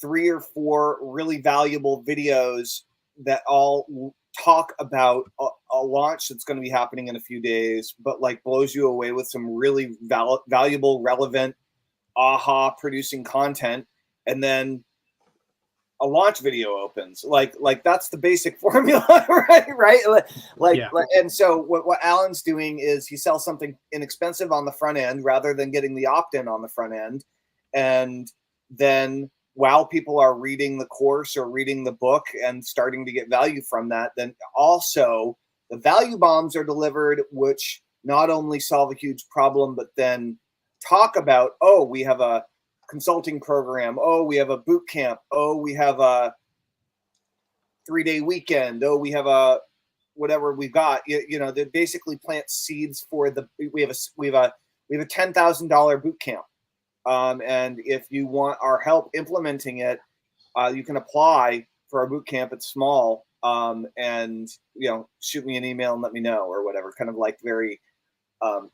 3 or 4 really valuable videos that all talk about a launch that's going to be happening in a few days, but like blows you away with some really valuable, relevant, producing content, and then a launch video opens. Like that's the basic formula, right? And so what Alan's doing is he sells something inexpensive on the front end rather than getting the opt-in on the front end, and then while people are reading the course or reading the book and starting to get value from that, then also the value bombs are delivered, which not only solve a huge problem, but then talk about, oh, we have a consulting program. Oh, we have a boot camp. Oh, we have a 3-day weekend. Oh, we have a whatever we've got. They basically plant seeds for we have a $10,000 boot camp. And if you want our help implementing it, you can apply for our boot camp. It's small. And shoot me an email and let me know or whatever. Kind of like very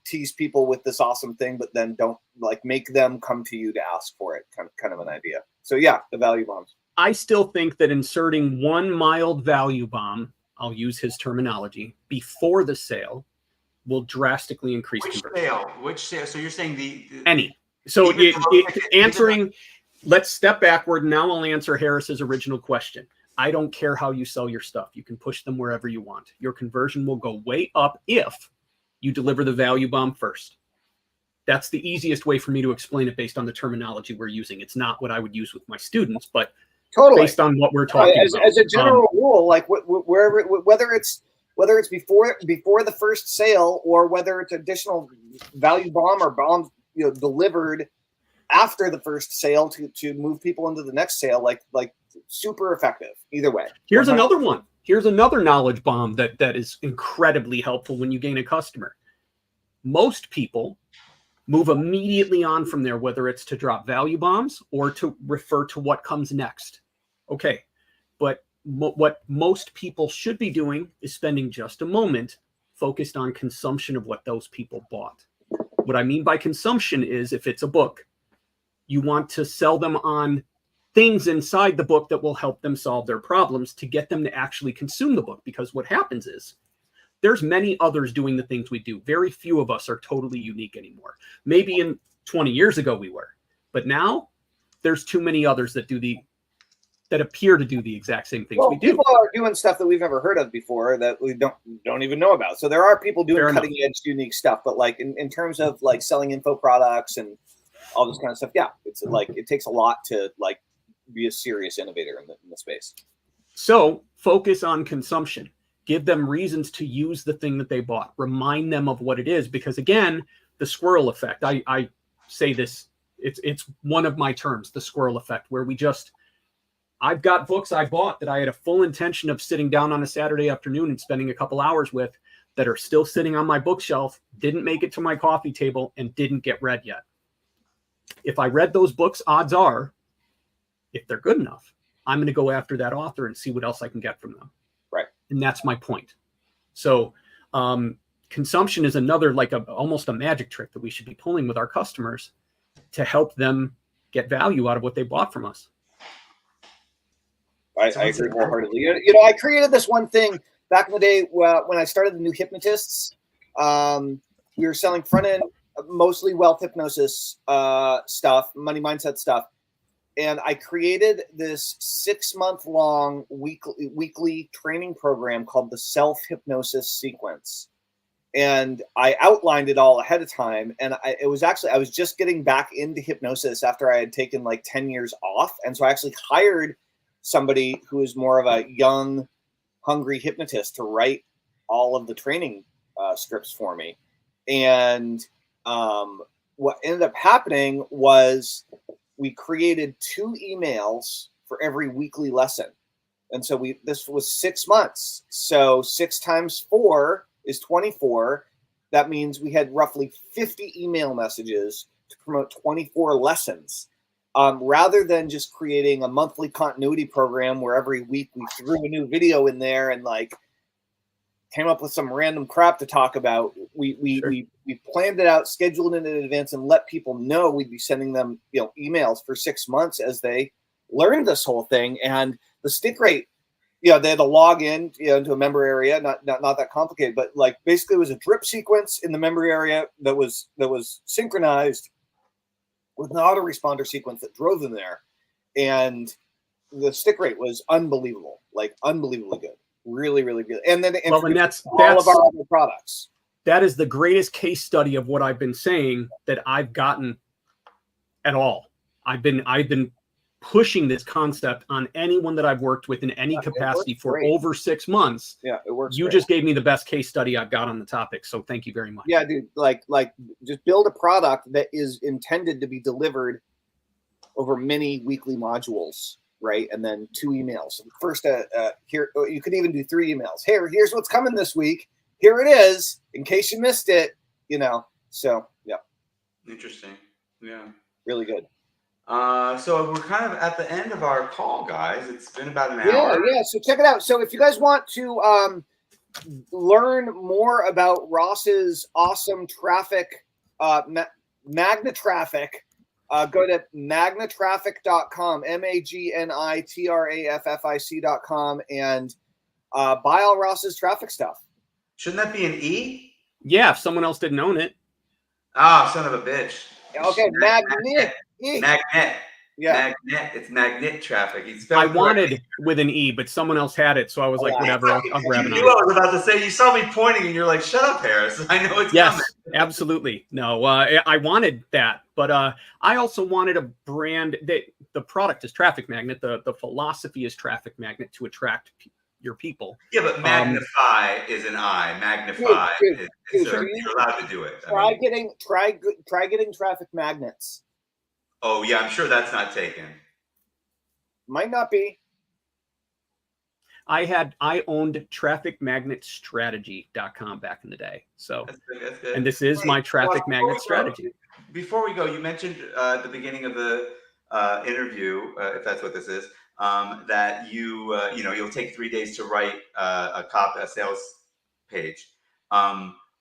tease people with this awesome thing, but then don't make them come to you to ask for it. Kind of an idea. So yeah, the value bombs. I still think that inserting one mild value bomb, I'll use his terminology, before the sale will drastically increase conversion. Which sale? So you're saying any. So answering let's step backward. Now I'll answer Harris's original question. I don't care how you sell your stuff. You can push them wherever you want. Your conversion will go way up if you deliver the value bomb first. That's the easiest way for me to explain it based on the terminology we're using. It's not what I would use with my students, but totally based on what we're talking about. As a general rule, like wherever, whether it's before the first sale or whether it's additional value bomb or bombs, delivered after the first sale to move people into the next sale, like super effective either way. Here's another one. Here's another knowledge bomb that is incredibly helpful when you gain a customer. Most people move immediately on from there, whether it's to drop value bombs or to refer to what comes next. Okay, but what most people should be doing is spending just a moment focused on consumption of what those people bought. What I mean by consumption is, if it's a book, you want to sell them on things inside the book that will help them solve their problems to get them to actually consume the book. Because what happens is, there's many others doing the things we do. Very few of us are totally unique anymore. Maybe in 20 years ago we were, but now there's too many others that appear to do the exact same things we do. People are doing stuff that we've never heard of before that we don't even know about. So there are people doing cutting edge, unique stuff, but like in terms of like selling info products and all this kind of stuff, yeah, it's like it takes a lot to like be a serious innovator in the space. So focus on consumption. Give them reasons to use the thing that they bought. Remind them of what it is. Because again, the squirrel effect, I say this, it's one of my terms, the squirrel effect, where I've got books I bought that I had a full intention of sitting down on a Saturday afternoon and spending a couple hours with, that are still sitting on my bookshelf, didn't make it to my coffee table, and didn't get read yet. If I read those books, odds are, if they're good enough, I'm going to go after that author and see what else I can get from them. And that's my point. So consumption is another, like almost a magic trick that we should be pulling with our customers to help them get value out of what they bought from us. I agree wholeheartedly. I created this one thing back in the day when I started the new hypnotists. We were selling front end, mostly wealth hypnosis stuff, money mindset stuff. And I created this 6-month-long weekly training program called the Self-Hypnosis Sequence. And I outlined it all ahead of time. And I was just getting back into hypnosis after I had taken like 10 years off. And so I actually hired somebody who is more of a young, hungry hypnotist to write all of the training scripts for me. And what ended up happening was we created 2 emails for every weekly lesson. And so this was 6 months. So 6 times 4 is 24. That means we had roughly 50 email messages to promote 24 lessons. Rather than just creating a monthly continuity program where every week we threw a new video in there and like came up with some random crap to talk about, we planned it out, scheduled it in advance, and let people know we'd be sending them emails for 6 months as they learned this whole thing. And the stick rate, they had to log in into a member area, not that complicated, but like basically it was a drip sequence in the member area that was synchronized with an autoresponder sequence that drove them there. And the stick rate was unbelievable, like unbelievably good. Really, really good. And then that's all of our other products. That is the greatest case study of what I've been saying that I've gotten at all. I've been pushing this concept on anyone that I've worked with in any capacity for over 6 months. Yeah, it works. You just gave me the best case study I've got on the topic. So thank you very much. Yeah, dude. Like just build a product that is intended to be delivered over many weekly modules. Right. And then 2 emails. First, here, you could even do 3 emails. Here's what's coming this week. Here it is, in case you missed it, So, yeah. Interesting. Yeah. Really good. So we're kind of at the end of our call, guys. It's been about an hour. Yeah. So check it out. So if you guys want to learn more about Ross's awesome traffic, Magna Traffic, go to magnatraffic.com, magnitraffic.com, and buy all Ross's traffic stuff. Shouldn't that be an E? Yeah, if someone else didn't own it. Ah, son of a bitch. Okay, Magnet. Magnet. Yeah. Magnet. It's magnet traffic. He I spelled wanted with an E, but someone else had it, so I was like, whatever, I'll grab You it. knew I was about to say. You saw me pointing, and you're like, "Shut up, Harris." I know it's coming. Yes, absolutely. No, I wanted that, but I also wanted a brand that the product is Traffic Magnet. The philosophy is Traffic Magnet to attract your people. Yeah, but magnify is an I. Magnify Dude, so you're allowed to do it. Try getting Traffic Magnets. Oh yeah, I'm sure that's not taken. Might not be. I owned trafficmagnetstrategy.com back in the day. So That's good. And this is my Traffic Magnet strategy. Before we go, you mentioned at the beginning of the interview, if that's what this is, that you'll take 3 days to write a sales page.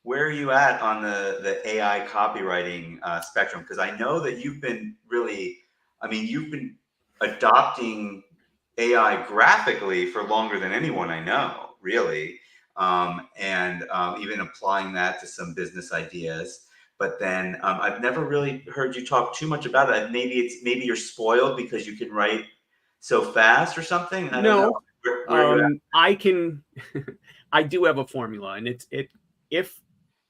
Where are you at on the AI copywriting spectrum? Because I know that you've been adopting AI graphically for longer than anyone I know, really, and even applying that to some business ideas. But then I've never really heard you talk too much about it. Maybe you're spoiled because you can write so fast or something. I don't know. Where I can. I do have a formula, and if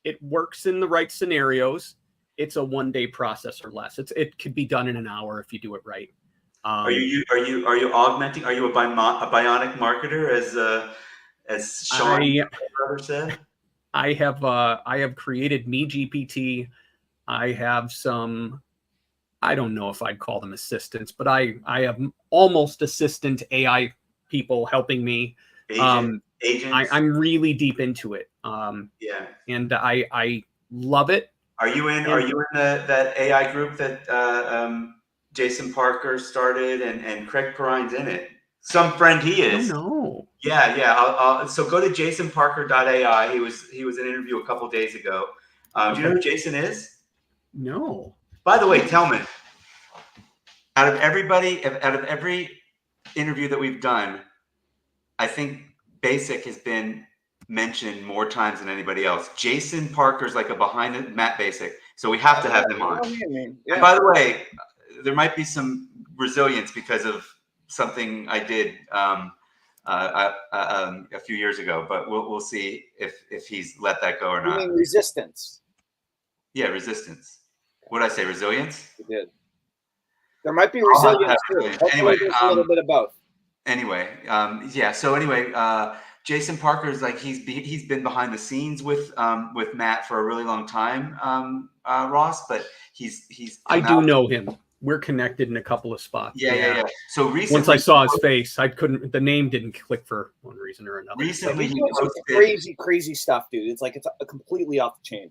it works in the right scenarios, it's a 1-day process or less. It could be done in an hour if you do it right. Are you augmenting? Are you a bionic marketer, as Sean brother said? I have created Me GPT. I have some. I don't know if I'd call them assistants, but I have almost assistant AI people helping me. Agents. I'm really deep into it. Yeah. And I love it. Are you in that AI group that Jason Parker started and Craig Perrine's in it? Some friend he is. No. Yeah. So go to jasonparker.ai. He was in an interview a couple days ago. Do you know who Jason is? No. By the way, Tellman, out of every interview that we've done, I think Basic has been mentioned more times than anybody else. Jason Parker's like a behind the Matt Basic, so we have to have him on. Yeah. And by the way, there might be some resilience because of something I did a few years ago, but we'll see if he's let that go or not. You mean resistance? Yeah, resistance. What did I say? Resilience? You did. There might be resilience too. Anyway, a little bit of both. Anyway, yeah. So anyway, Jason Parker is like he's been behind the scenes with Matt for a really long time, Ross. But he's I do know him. We're connected in a couple of spots. Yeah. So recently, once I saw his face, I couldn't. The name didn't click for one reason or another. Recently, he posted crazy stuff, dude. It's like it's completely off the chain.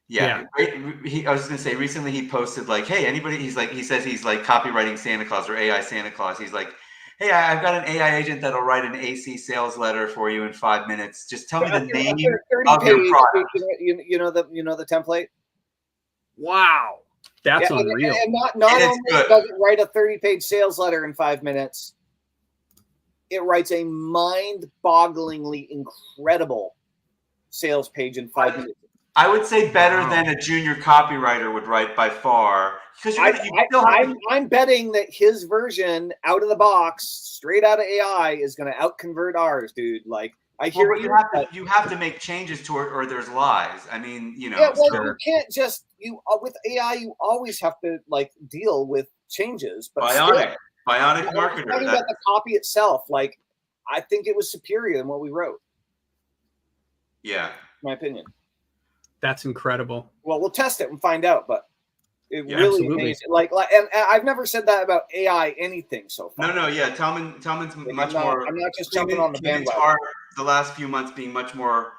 Yeah. I was gonna say recently he posted like, hey, anybody? He says he's like copywriting Santa Claus or AI Santa Claus. He's like, hey, I've got an AI agent that'll write an AC sales letter for you in 5 minutes. Just tell me the name of your product. You know the template. Wow, that's unreal. And not only does it write a 30-page sales letter in 5 minutes, it writes a mind-bogglingly incredible sales page in 5 minutes. I would say better than a junior copywriter would write by far. Because I'm betting that his version out of the box, straight out of AI, is going to outconvert ours, dude. Like I hear you have to make changes to it, or there's lies. I mean, you know. Yeah, well, you can't just with AI. You always have to like deal with changes. But bionic marketer. Talking about the copy itself, like I think it was superior than what we wrote. Yeah, in my opinion. That's incredible. Well, we'll test it and find out, but it really amazing. Like, and I've never said that about AI anything so far. No, yeah. Tellman's much more. I'm not just jumping on the bandwagon. The last few months being much more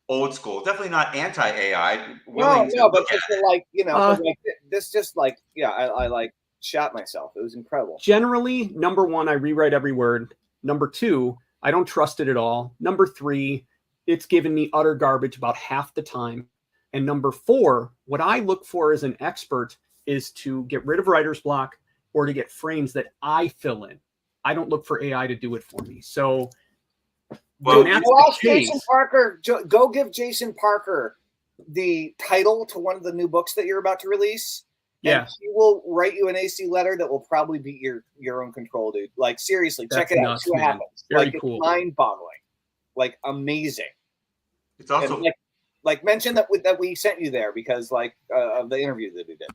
old school. Definitely not anti-AI. No, but just like like this, just like I like shot myself. It was incredible. Generally, number one, I rewrite every word. Number two, I don't trust it at all. Number three, it's given me utter garbage about half the time. And number four, what I look for as an expert is to get rid of writer's block or to get frames that I fill in. I don't look for AI to do it for me. So, Jason Parker, go give Jason Parker the title to one of the new books that you're about to release Yeah. And he will write you an AC letter that will probably beat your own control, dude. Like, seriously, check it out. See what happens. Very like, cool. It's mind-boggling. Like, amazing. It's also like mention that we sent you there because of the interview that we did.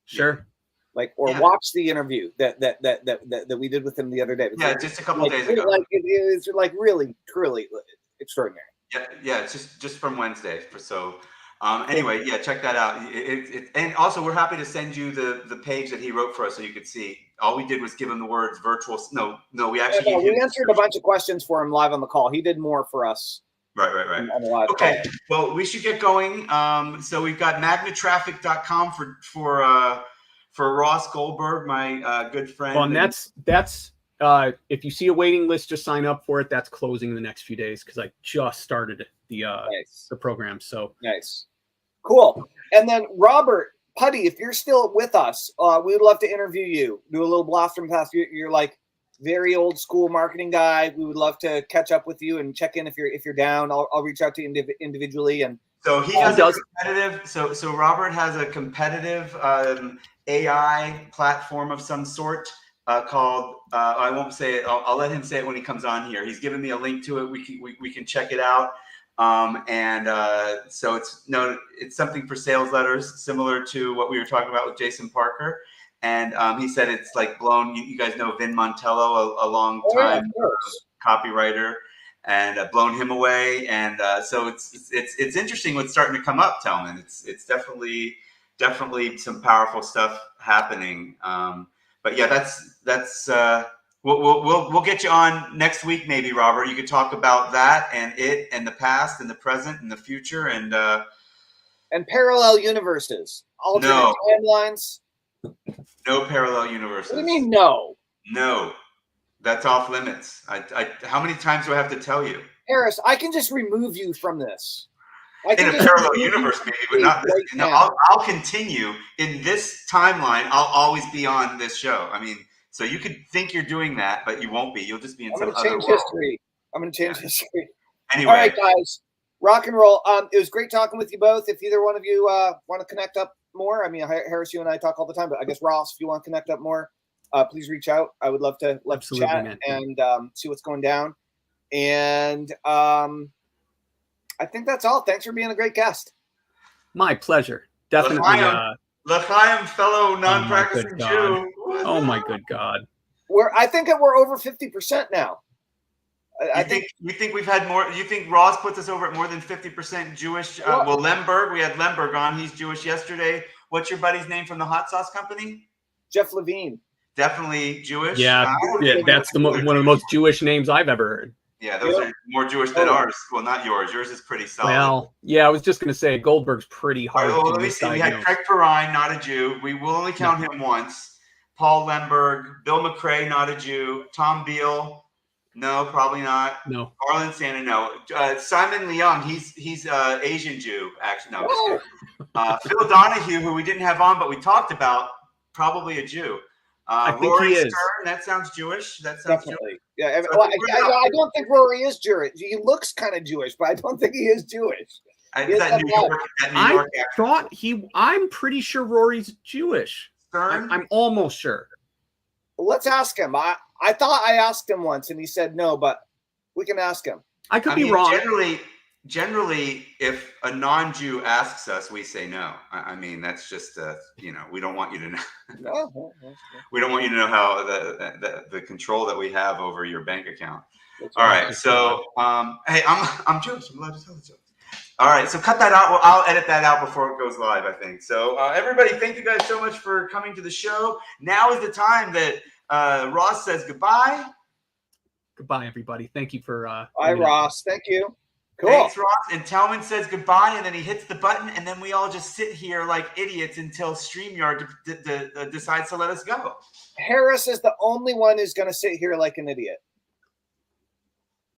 Sure. Like, or watch the interview that we did with him the other day. Yeah, just a couple days ago. Like, it's like really, truly extraordinary. Yeah, it's just from Wednesday. Anyway, yeah, check that out. And also, we're happy to send you the page that he wrote for us so you could see. All we did was give him the words virtual. No, we actually we answered a bunch of questions for him live on the call. He did more for us. Right. Okay, well, we should get going. So we've got magnatraffic.com for Ross Goldberg, my good friend. Well, and that's if you see a waiting list, just sign up for it. That's closing in the next few days because I just started the program. So nice, cool. And then Robert Putty, if you're still with us, we would love to interview you. Do a little blast from the past. You're like very old school marketing guy. We would love to catch up with you and check in if you're down. I'll reach out to you individually. And so he has a competitive. So Robert has a competitive AI platform of some sort called. I won't say it. I'll let him say it when he comes on here. He's given me a link to it. We can check it out. So it's something for sales letters, similar to what we were talking about with Jason Parker. And he said it's like blown. You guys know Vin Montello, a long time copywriter, and blown him away. And so it's interesting what's starting to come up, Tellman. It's definitely some powerful stuff happening. But yeah, that's we'll get you on next week, maybe, Robert. You could talk about that and the past and the present and the future and parallel universes, alternate timelines. No parallel universes. What do you mean no? No, that's off limits. How many times do I have to tell you? Harris, I can just remove you from this. In a parallel universe, maybe, but not this. I'll continue in this timeline. I'll always be on this show. I mean, so you could think you're doing that, but you won't be. You'll just be in some other world. I'm going to change history. Anyway. All right, guys. Rock and roll. It was great talking with you both. If either one of you want to connect up more, I mean, Harris, you and I talk all the time, but I guess Ross, if you want to connect up more, please reach out. I would love to chat man. And see what's going down. And I think that's all. Thanks for being a great guest. My pleasure. Definitely. L'chaim, fellow non-practicing Jew. Oh my good God. I think that we're over 50% now. You think we've had more? You think Ross puts us over at more than 50% Jewish? Well, Lemberg, we had Lemberg on. He's Jewish yesterday. What's your buddy's name from the hot sauce company? Jeff Levine. Definitely Jewish. Yeah, that's one of the most Jewish names I've ever heard. Yeah, those are more Jewish than ours. Well, not yours. Yours is pretty solid. Well, yeah, I was just going to say Goldberg's pretty hard. Well, let me see. We had Craig Perrine, not a Jew. We will only count him once. Paul Lemberg, Bill McRae, not a Jew. Tom Beal, no, probably not. No. Arlen Santa, no. Simon Leung, he's Asian Jew, actually. No. Phil Donahue, who we didn't have on, but we talked about, probably a Jew. I think Rory he is. Stern, that sounds Jewish. That sounds definitely. Jewish. Yeah, I don't think Rory is Jewish. He looks kind of Jewish, but I don't think he is Jewish. I'm pretty sure Rory's Jewish. Stern? I'm almost sure. Let's ask him. I thought I asked him once, and he said no, but we can ask him. I could be wrong. Generally, if a non-Jew asks us, we say no. I mean, that's just we don't want you to know. No. We don't want you to know how the control that we have over your bank account. All right, so hey, I'm Jewish. I'm allowed to tell the jokes. All right, so cut that out. Well, I'll edit that out before it goes live, I think. So everybody, thank you guys so much for coming to the show. Now is the time that Ross says goodbye. Goodbye, everybody. Thank you for. Bye, Ross. Thank you. Cool. Thanks, Ross. And Tellman says goodbye, and then he hits the button, and then we all just sit here like idiots until StreamYard decides to let us go. Harris is the only one who's going to sit here like an idiot.